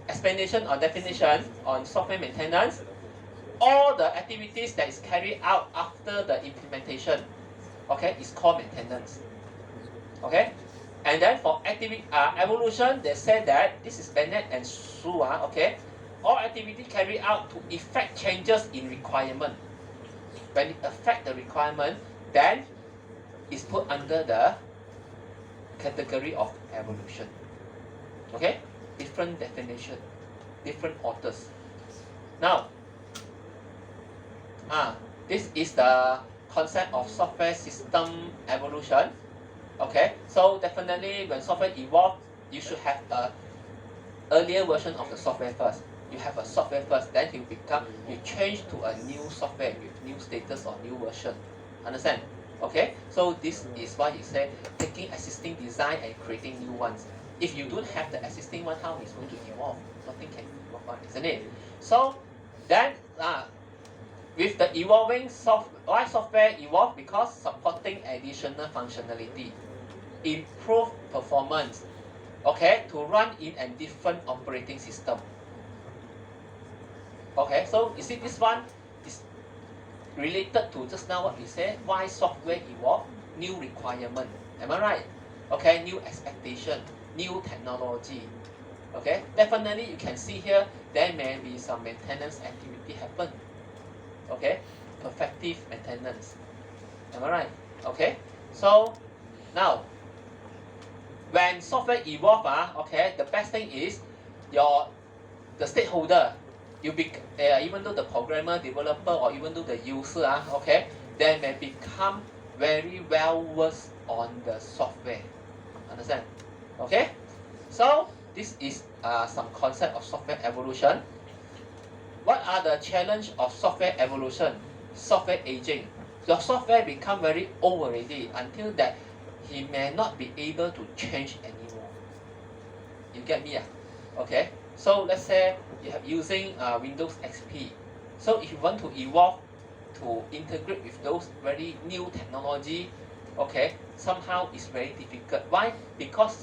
explanation or definition on software maintenance. All the activities that is carried out after the implementation, okay, is called maintenance. Okay, and then for evolution, they said that this is Bennett and Su. Okay, all activity carried out to effect changes in requirement. When it affect the requirement, then is put under the category of evolution. Okay, different definition, different authors. Now, this is the concept of software system evolution. Okay, so definitely when software evolve, you should have a earlier version of the software first. You have a software first, then you change to a new software with new status or new version. Understand? Okay, so this is why you say taking existing design and creating new ones. If you don't have the existing one, how it's going to evolve? Nothing can evolve on, isn't it? So then with the evolving why software evolve? Because supporting additional functionality, improve performance, okay, to run in a different operating system. Okay, so you see this one is related to just now what we said, why software evolve, new requirement, am I right? Okay, new expectation, new technology. Okay, definitely you can see here, there may be some maintenance activity happen. Okay, perfective maintenance, am I right? Okay, so now, when software evolve, okay, the best thing is the stakeholder, even though the programmer, developer, or even though the user, okay, they may become very well versed on the software. Understand? Okay, so this is some concept of software evolution. What are the challenge of software evolution? Software aging. Your software become very old already until that he may not be able to change anymore. You get me? Okay. So let's say you have using Windows XP. So if you want to evolve to integrate with those very new technology, okay, somehow it's very difficult. Why? Because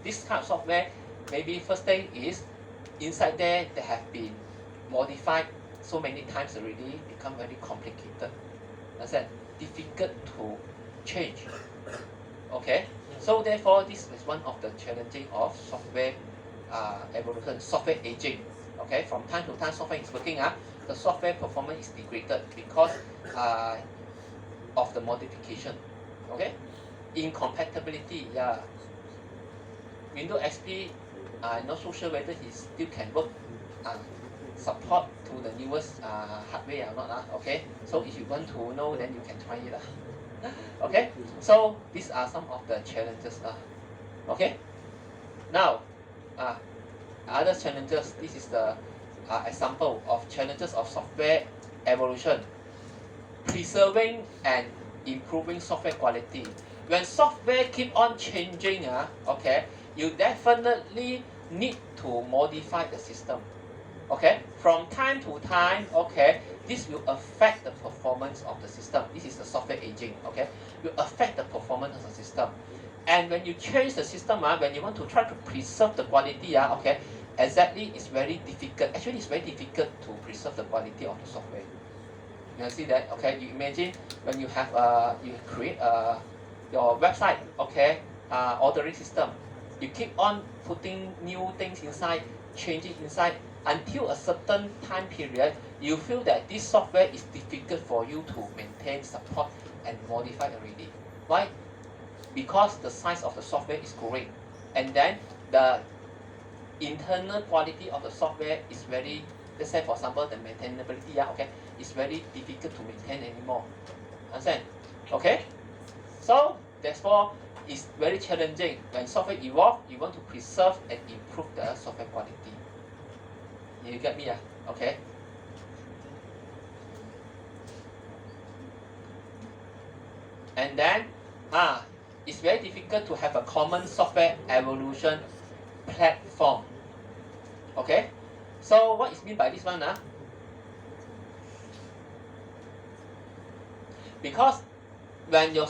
this kind of software, maybe first thing is inside there they have been modified so many times already, become very complicated. Understand? Difficult to change. Okay, so therefore this is one of the challenging of software evolution, software aging. Okay, from time to time software is working, the software performance is degraded because of the modification. Okay, incompatibility, yeah. Windows XP, I'm not so sure whether he still can work support to the newest hardware or not. Okay, so if you want to know, then you can try it. Okay, so these are some of the challenges. Okay, now other challenges. This is the example of challenges of software evolution. Preserving and improving software quality. When software keep on changing, okay, you definitely need to modify the system. Okay, from time to time, okay, this will affect the performance of the system. This is the software aging, okay, will affect the performance of the system. And when you change the system, when you want to try to preserve the quality, okay, exactly, it's very difficult. Actually, it's very difficult to preserve the quality of the software. You can see that, okay, you imagine when you have you create your website, okay, ordering system, you keep on putting new things inside, changing inside, until a certain time period, you feel that this software is difficult for you to maintain, support, and modify already. Why? Because the size of the software is growing, and then the internal quality of the software is very, let's say for example, the maintainability, okay, is very difficult to maintain anymore. Understand? Okay? So, therefore, it's very challenging. When software evolve, you want to preserve and improve the software quality. You get me? Okay. And then, it's very difficult to have a common software evolution platform. Okay. So what is meant by this one? Because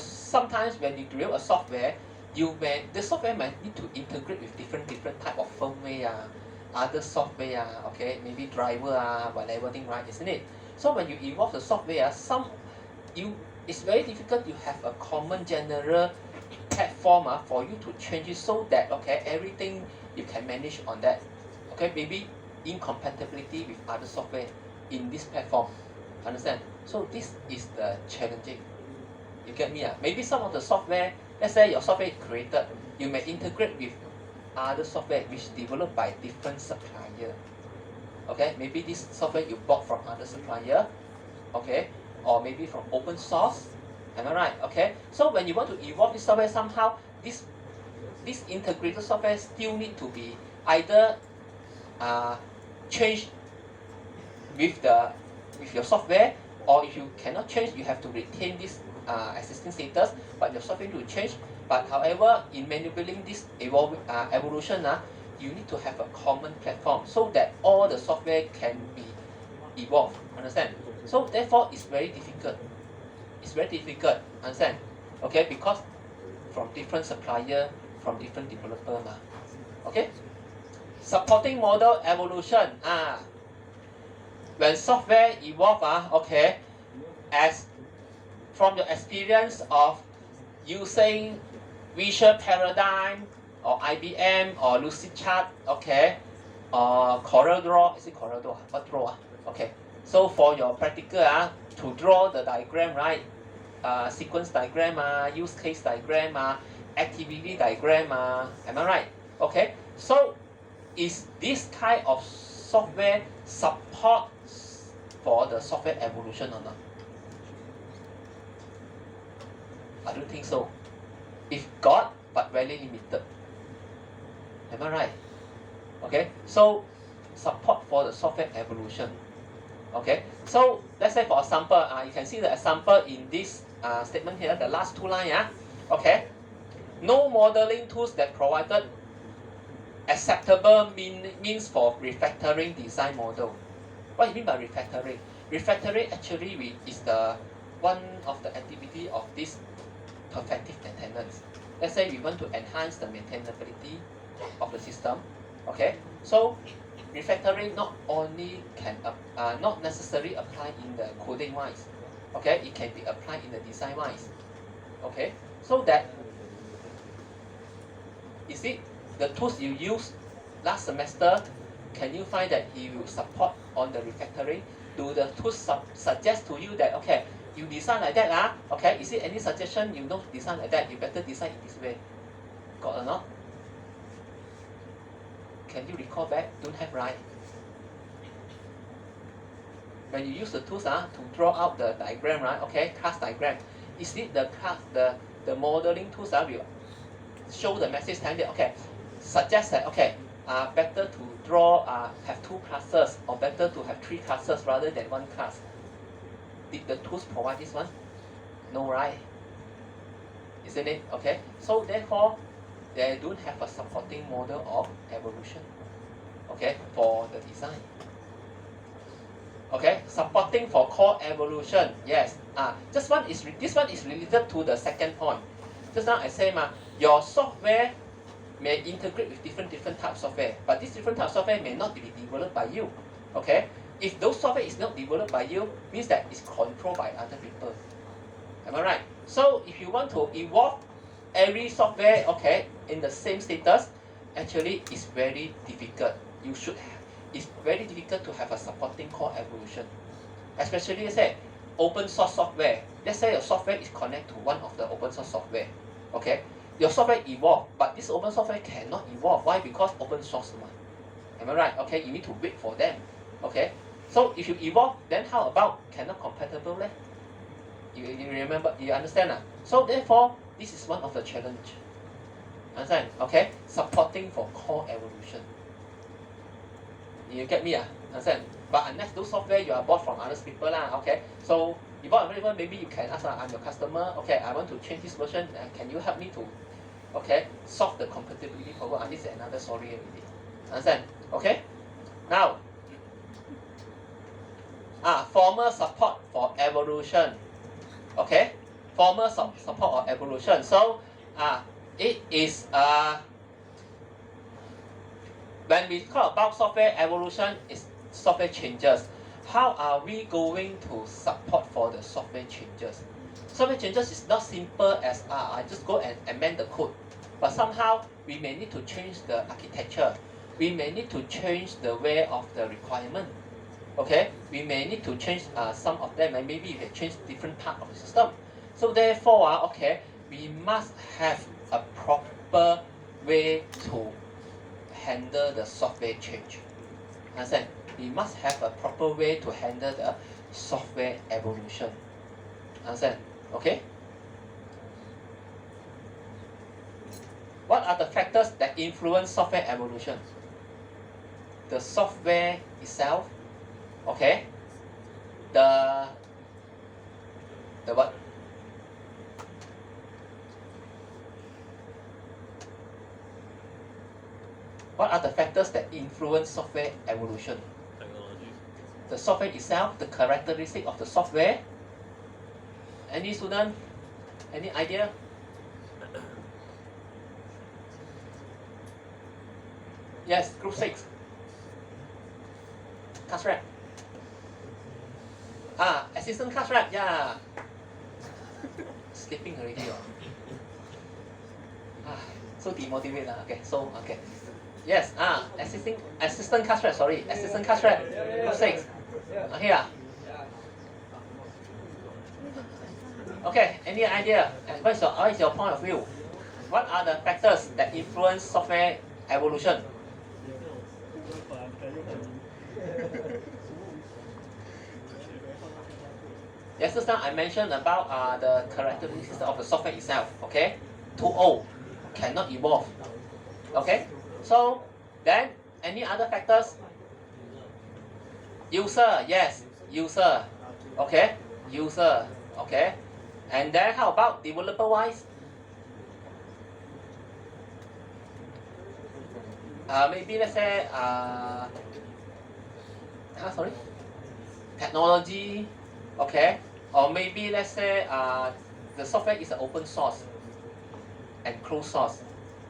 sometimes when you create a software, the software might need to integrate with different type of firmware, other software, okay, maybe driver, whatever thing, right, isn't it? So when you evolve the software, it's very difficult. You have a common general platform for you to change it so that, okay, everything you can manage on that. Okay, maybe incompatibility with other software in this platform. Understand? So this is the challenging. You get me? Maybe some of the software, let's say your software is created, you may integrate with other software which is developed by different supplier. Okay, maybe this software you bought from other supplier, okay, or maybe from open source. Am I right? Okay, so when you want to evolve this software, somehow this this integrated software still need to be either changed with your software, or if you cannot change, you have to retain this existing status, but your software need to change. But however, in manipulating this evolution, you need to have a common platform so that all the software can be evolved. Understand? So therefore, it's very difficult. It's very difficult. Understand? Okay, because from different supplier, from different developer, okay. Supporting model evolution. When software evolve, okay, as from your experience of using Visual Paradigm or IBM or Lucidchart, okay, or CorelDRAW. Is it CorelDRAW? What draw? Okay. So for your practical, to draw the diagram, right? Sequence diagram, use case diagram, activity diagram, am I right? Okay. So is this kind of software support for the software evolution or not? I don't think so. If got, but very limited. Am I right? Okay. So support for the software evolution. Okay. So let's say for example, you can see the example in this statement here, the last two lines. Okay. No modeling tools that provided acceptable means for refactoring design model. What do you mean by refactoring? Refactoring actually is the one of the activity of this perfective maintenance. Let's say we want to enhance the maintainability of the system. Okay, so refactoring not only can not necessarily apply in the coding wise. Okay, it can be applied in the design wise. Okay, so that you see the tools you use last semester, can you find that it will support on the refactoring? Do the tools suggest to you that okay, you design like that, okay, is it any suggestion you don't design like that, you better design in this way? Got or not? Can you recall back? Don't have, right? When you use the tools to draw out the diagram, right? Okay, class diagram. Is it the class, the modeling tools will show the message telling that okay, suggest that okay, better to draw have two classes, or better to have three classes rather than one class. Did the tools provide this one? No, right? Isn't it? Okay. So therefore, they don't have a supporting model of evolution. Okay, for the design. Okay, supporting for core evolution. Yes. This one is related to the second point. Just now I say your software may integrate with different types of software, but this different type of software may not be developed by you. Okay. If those software is not developed by you, means that it's controlled by other people. Am I right? So if you want to evolve every software, okay, in the same status, actually it's very difficult. It's very difficult to have a supporting core evolution. Especially let's say open source software. Let's say your software is connected to one of the open source software. Okay, your software evolve, but this open software cannot evolve. Why? Because open source. Am I right? Okay, you need to wait for them. Okay, so if you evolve, then how about cannot compatible? You remember? You understand? So therefore, this is one of the challenge. Understand? Okay, supporting for core evolution. You get me? Understand? But unless those software you are bought from other people okay. So you bought a version, maybe you can ask, I'm your customer. Okay, I want to change this version. Can you help me to, okay, solve the compatibility problem? This is another story already. Understand? Okay. Now, formal support for evolution. Okay, formal support or evolution. So, it is when we talk about software evolution, is software changes. How are we going to support for the software changes? Software changes is not simple as I just go and amend the code, but somehow we may need to change the architecture. We may need to change the way of the requirement. Okay, we may need to change some of them, and maybe you can change different part of the system. So therefore, okay, we must have a proper way to handle the software change. Understand? We must have a proper way to handle the software evolution. Understand? Okay? What are the factors that influence software evolution? The software itself, okay? The what? What are the factors that influence software evolution? Technology. The software itself, the characteristic of the software. Any student? Any idea? Yes, group 6. Class rep. Assistant class rep, yeah. Sleeping already. So demotivated. Okay, so okay. Yes, assistant class rep, sorry. Assistant class rep. Group 6. Here. Okay, any idea? What is your point of view? What are the factors that influence software evolution? Yes, just now I mentioned about the characteristics of the software itself. Okay, too old, cannot evolve. Okay, so then any other factors? User, yes, user. Okay, user. Okay, and then how about developer wise? Maybe let's say sorry, technology. Okay, or maybe let's say the software is an open source and closed source.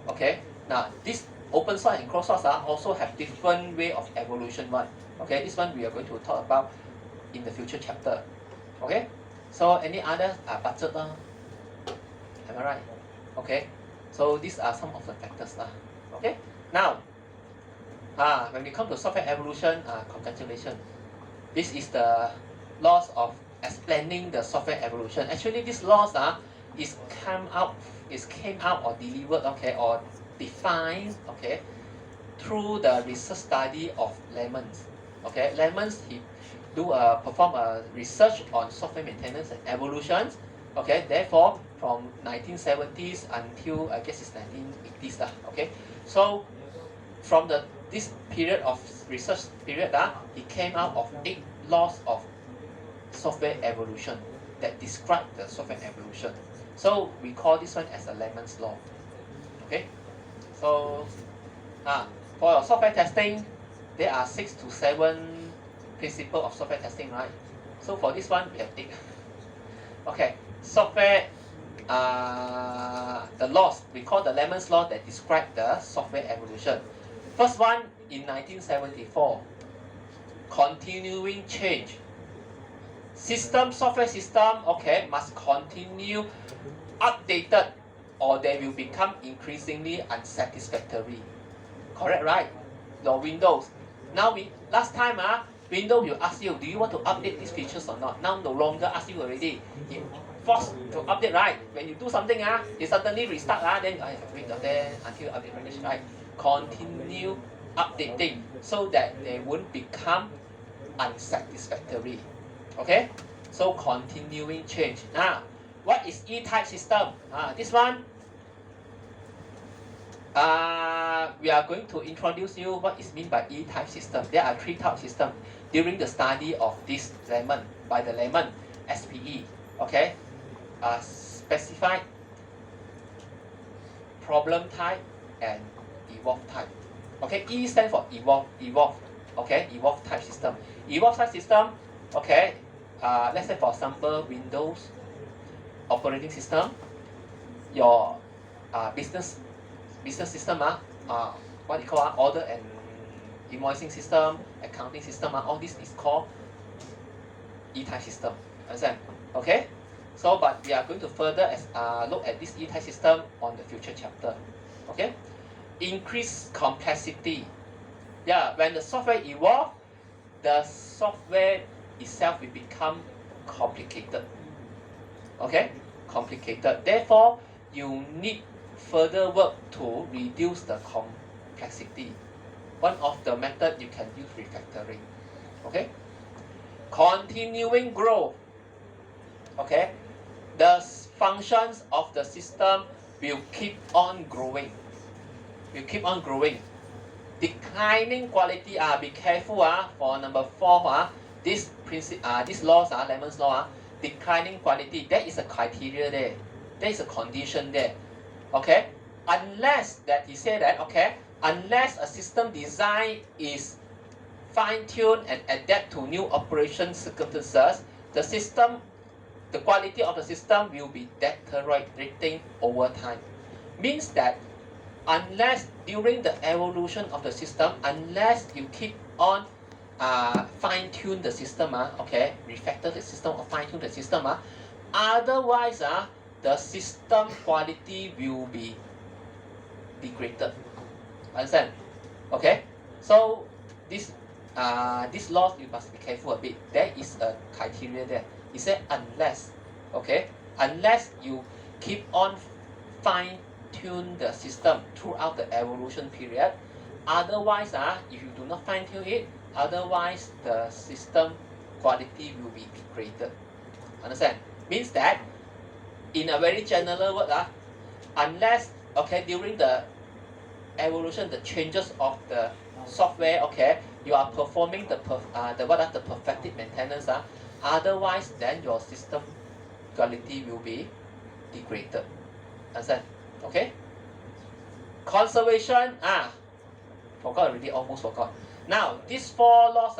Okay, now this open source and closed source also have different way of evolution one. Okay, this one we are going to talk about in the future chapter. Okay, so any other budget am I right? Okay, so these are some of the factors Okay, now when we come to software evolution, congratulations. This is the laws of explaining the software evolution. Actually, this laws came out or delivered, okay, or defined, okay, through the research study of Lemons. Okay, Lemons he perform a research on software maintenance and evolutions. Okay, therefore from 1970s until I guess it's 1980s Okay, so from this period of research period he came out of 8 laws of software evolution that describe the software evolution. So we call this one as a Lemons law. Okay, so for software testing, there are 6 to 7 principles of software testing, right? So for this one we have 8. Okay, software the laws we call the Lemons law that describe the software evolution. First one in 1974, continuing change. Software system, okay, must continue updated or they will become increasingly unsatisfactory. Correct, right? Your Windows. Now last time Windows will ask you, do you want to update these features or not? Now no longer ask you already. You forced to update, right? When you do something you suddenly restart then I have to wait until update finish, right? Continue updating so that they won't become unsatisfactory. Okay, so continuing change. Now, what is E-type system? This one, we are going to introduce you what is meant by E-type system. There are 3 type systems during the study of this Lemon by the Lemon SPE. Okay, specified, problem type, and evolve type. Okay, E stands for evolve. Okay, evolve type system. Evolve type system. Okay, let's say for example Windows operating system, your business system what you call order and invoicing system, accounting system all this is called E-type system. Understand? Okay, so but we are going to further look at this E-type system on the future chapter. Okay, increase complexity. Yeah, when the software evolve, the software itself will become complicated. Okay, complicated. Therefore, you need further work to reduce the complexity. One of the method you can use refactoring. Okay, continuing growth. Okay, the functions of the system will keep on growing. will keep on growing. Declining quality, be careful for number 4, this laws, Lemon's law, declining quality, there is a criteria there. There is a condition there. Okay? Unless that he said that, okay, unless a system design is fine-tuned and adapt to new operation circumstances, the quality of the system will be deteriorating over time. Means that unless during the evolution of the system, unless you keep on fine-tune the system, okay, refactor the system or fine-tune the system, otherwise the system quality will be degraded. Understand? Okay? So this law you must be careful a bit. There is a criteria there. It said unless, okay, unless you keep on fine-tune the system throughout the evolution period. Otherwise, if you do not fine-tune it, otherwise the system quality will be degraded. Understand? Means that in a very general word, unless, okay, during the evolution, the changes of the software, okay, you are performing the perfective maintenance, otherwise then your system quality will be degraded. Understand? Okay? Conservation, forgot already, almost forgot. Now, these 4 laws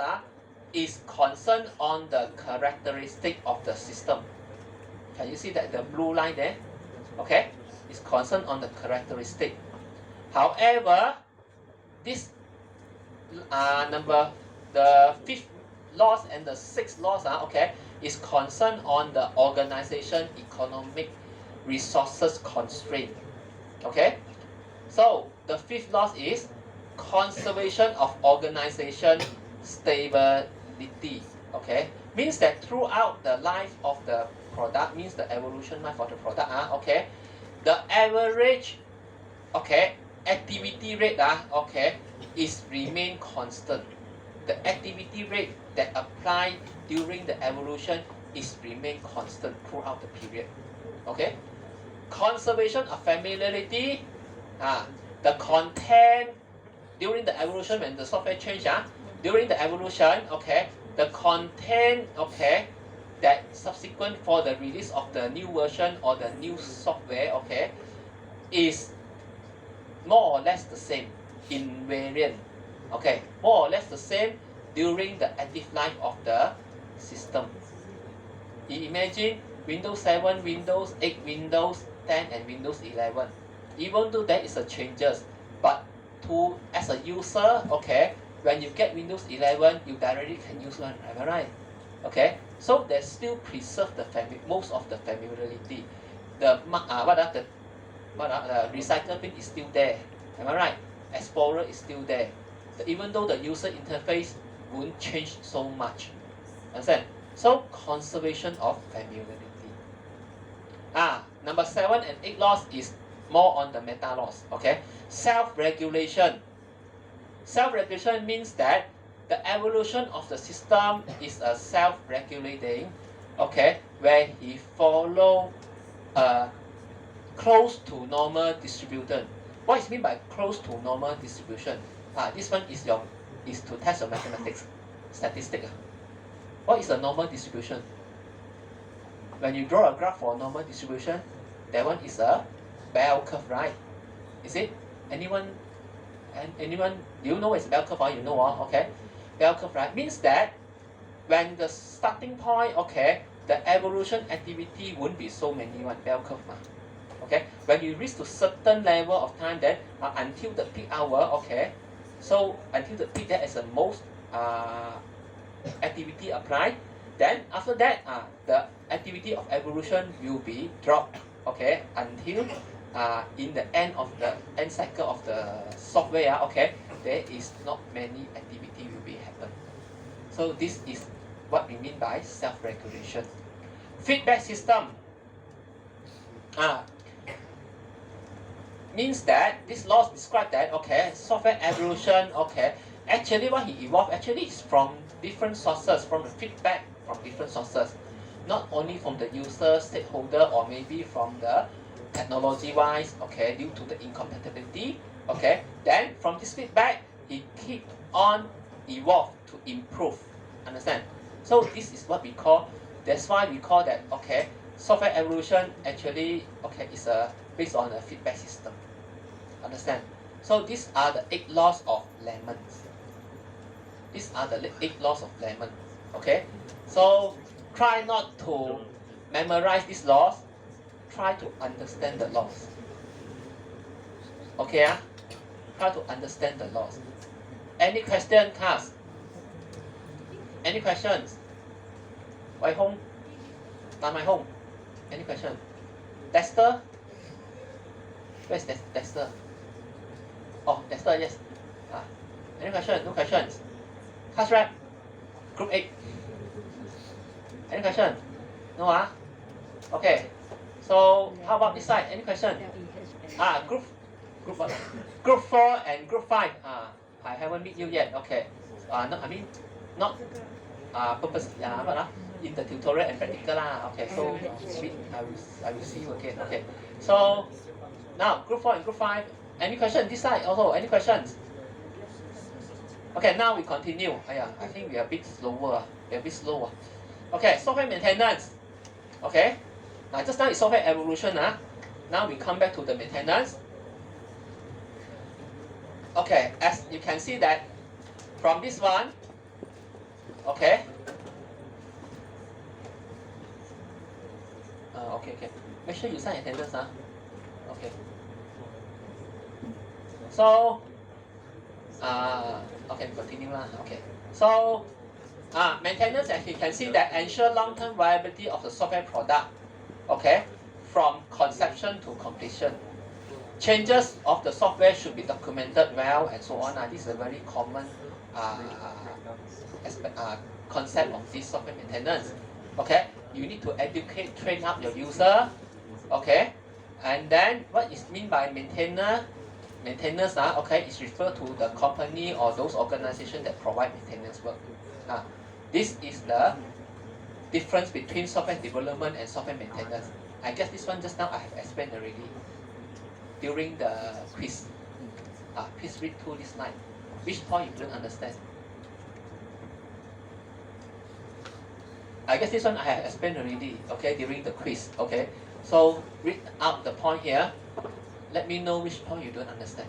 is concerned on the characteristic of the system. Can you see that the blue line there? Okay? It's concerned on the characteristic. However, this the 5th laws and the 6th laws, okay, is concerned on the organization, economic, resources constraint. Okay? So, the 5th law is conservation of organization stability. Okay? Means that throughout the life of the product, means the evolution life of the product, okay, the average, okay, activity rate, okay, is remain constant. The activity rate that apply during the evolution is remain constant throughout the period. Okay? Conservation of familiarity, the content during the evolution when the software change, during the evolution, okay, the content, okay, that subsequent for the release of the new version or the new software, okay, is more or less the same, invariant. Okay, more or less the same during the active life of the system. Imagine Windows 7, Windows 8, Windows 10 and Windows 11. Even though there is a changes, but as a user, okay, when you get Windows 11, you directly can use one, am I right? Okay, so they still preserve the most of the familiarity. The recycle bin is still there, am I right? Explorer is still there. Even though the user interface won't change so much. Understand? So conservation of familiarity. Number 7 and 8 laws is more on the meta laws. Okay, self-regulation. Self-regulation means that the evolution of the system is a self-regulating. Okay, where he follow close to normal distribution. What is mean by close to normal distribution? This one is to test your mathematics, statistics. What is a normal distribution? When you draw a graph for a normal distribution, that one is a bell curve, right? Is it? Anyone? Do you know what is bell curve? You know, okay? Bell curve, right? Means that when the starting point, okay, the evolution activity won't be so many bell curve. Okay, when you reach to certain level of time, then until the peak hour, okay, so until the peak, that is the most activity applied. Then after that, the activity of evolution will be dropped, okay, until in the end cycle of the software, okay, there is not many activity will be happen. So this is what we mean by self-regulation. Feedback system. Means that this laws describe that, okay, software evolution, okay, actually what he evolved actually is from different sources, from the feedback from different sources, not only from the user, stakeholder, or maybe from the technology-wise, okay, due to the incompatibility, okay, then from this feedback, it keep on evolve to improve, understand? So this is what we call, that's why we call that, okay, software evolution actually, okay, is based on a feedback system, understand? So these are the 8 laws of lemons. These are the 8 laws of lemon, okay? So try not to memorize these laws, try to understand the laws. Okay, try to understand the laws. Any question, class? Any questions? Why home? Not my home. Any question? Dexter? Where's Dexter? Oh, Dexter, yes. Any question? No questions? Class rep? Group 8? Any question? No, Okay. So how about this side? Any question? Group what? Group 4 and group 5. I haven't meet you yet. Okay. Not purposely. In the tutorial and practical Okay. So I will see you again. Okay. So now group 4 and group 5. Any question? This side also. Any questions? Okay. Now we continue. I think we are a bit slower. We are a bit slower. Okay. Software maintenance. Okay. Now just now is software evolution. Now we come back to the maintenance. Okay, as you can see that from this one, okay. Okay. Make sure you sign attendance, Okay. So, okay, continue Okay. So, maintenance, as you can see that ensure long-term viability of the software product. Okay, from conception to completion. Changes of the software should be documented well and so on. This is a very common concept of this software maintenance. Okay, you need to educate, train up your user. Okay, and then what is mean by maintenance? Maintenance, okay, is referred to the company or those organizations that provide maintenance work. This is the difference between software development and software maintenance. I guess this one just now I have explained already during the quiz. Please read through this line. Which point you don't understand? I guess this one I have explained already, okay, during the quiz, okay. So read out the point here. Let me know which point you don't understand.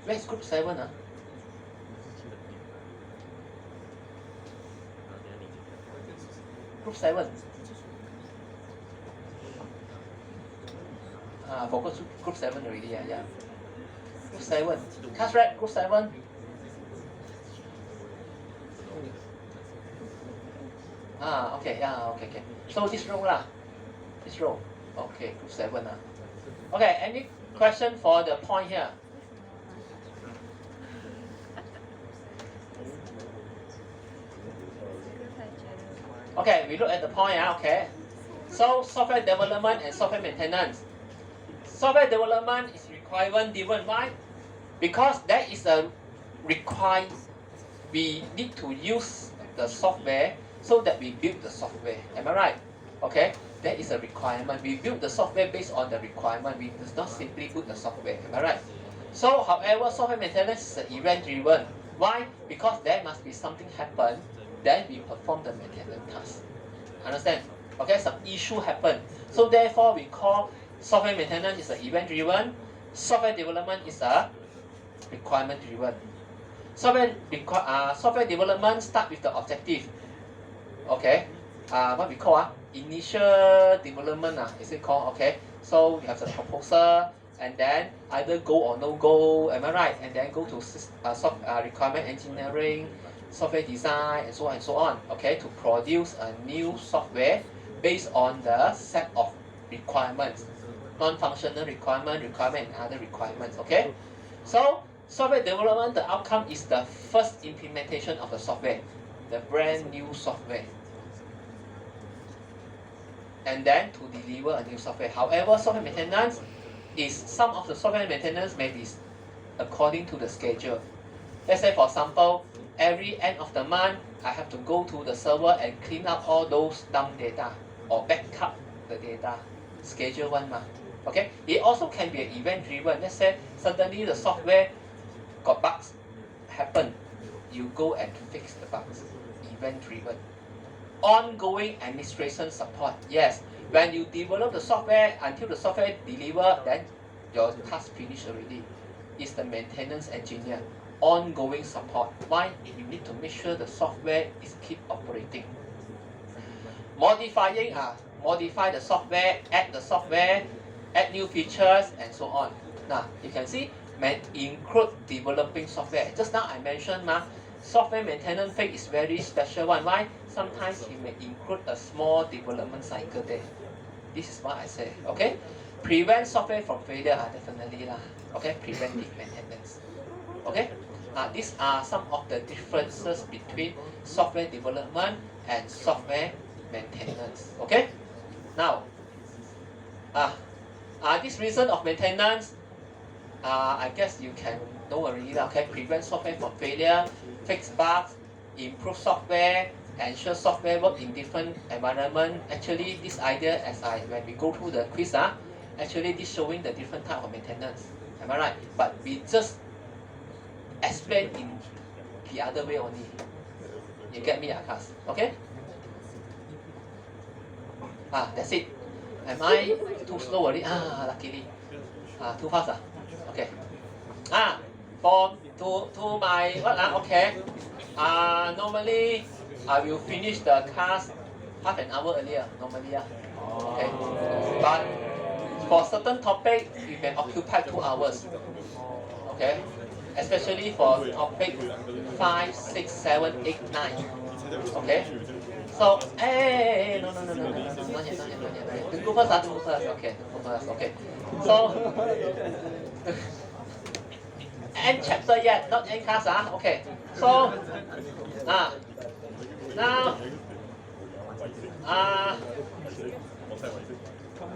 Where's group 7? Group 7. I forgot group 7 already. Yeah. Group 7. Class rep, group 7. Okay. Okay. So this row This row. Okay, group 7 Okay, any question for the point here? Okay, we look at the point, okay. So software development and software maintenance. Software development is requirement driven. Why? Because that is a require. We need to use the software so that we build the software. Am I right? Okay, that is a requirement. We build the software based on the requirement. We does not simply build the software. Am I right? So, however, software maintenance is an event driven. Why? Because there must be something happen. Then we perform the maintenance task. Understand? Okay, some issue happen. So therefore, we call software maintenance is an event driven. Software development is a requirement driven. Software development start with the objective. Okay, what we call initial development. Is it called? Okay, so we have the proposal, and then either go or no go. Am I right? And then go to requirement engineering, software design, and so on and so on. Okay, to produce a new software based on the set of requirements, non-functional requirement, and other requirements. Okay, so software development, the outcome is the first implementation of the software, the brand new software. and then to deliver a new software. However, software maintenance is some of the software maintenance may be according to the schedule. Let's say, for example, every end of the month, I have to go to the server and clean up all those dump data or backup the data. Schedule one month. Okay. It also can be an event driven. Let's say suddenly the software got bugs happen. You go and fix the bugs. Event driven. Ongoing administration support. Yes. When you develop the software until the software deliver, then your task finished already. It's the maintenance engineer. Ongoing support. Why? You need to make sure the software is keep operating. Modifying, modify the software, add new features, and so on. Now you can see, include developing software. Just now I mentioned, software maintenance phase is very special one. Why? Sometimes it may include a small development cycle there. This is what I say. Okay. Prevent software from failure, definitely lah. Okay. Preventive maintenance. Okay. These are some of the differences between software development and software maintenance. Okay. Now, this reason of maintenance, I guess you can know already. Okay. Prevent software from failure, fix bugs, improve software, ensure software work in different environment. Actually, this idea, when we go through the quiz, actually this showing the different type of maintenance. Am I right? But we just explain in the other way only. You get me, class? Okay? That's it. Am I too slow already? Luckily. Too fast. Okay. To my okay. Normally I will finish the class half an hour earlier. Normally, okay. But for certain topic, you can occupy 2 hours. Okay. Especially for topic 5, 6, 7, 8, 9. Okay. So, no, not yet. Go first. Okay, go first. Okay. So, end chapter yet, not end class. Okay. So, now,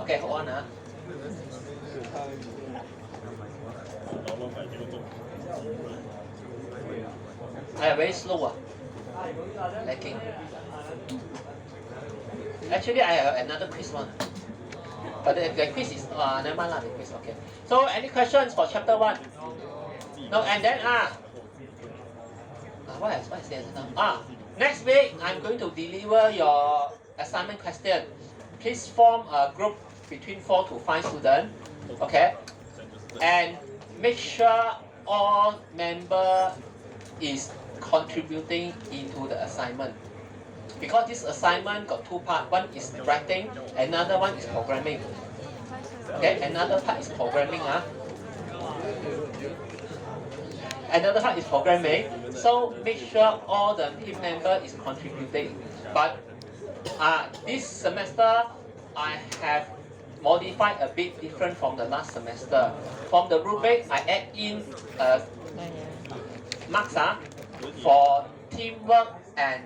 okay, hold on. I am very slow. Lacking. Actually, I have another quiz one. But the quiz is never mind the quiz. Okay. So, any questions for chapter 1? No, and then what is there now? Next week I'm going to deliver your assignment question. Please form a group between 4 to 5 students. Okay. And make sure all member is contributing into the assignment. Because this assignment got 2 parts. One is writing, another one is programming. Okay, another part is programming. Another part is programming. So make sure all the team member is contributing. But this semester I have modified a bit different from the last semester. From the rubric, I add in marks for teamwork and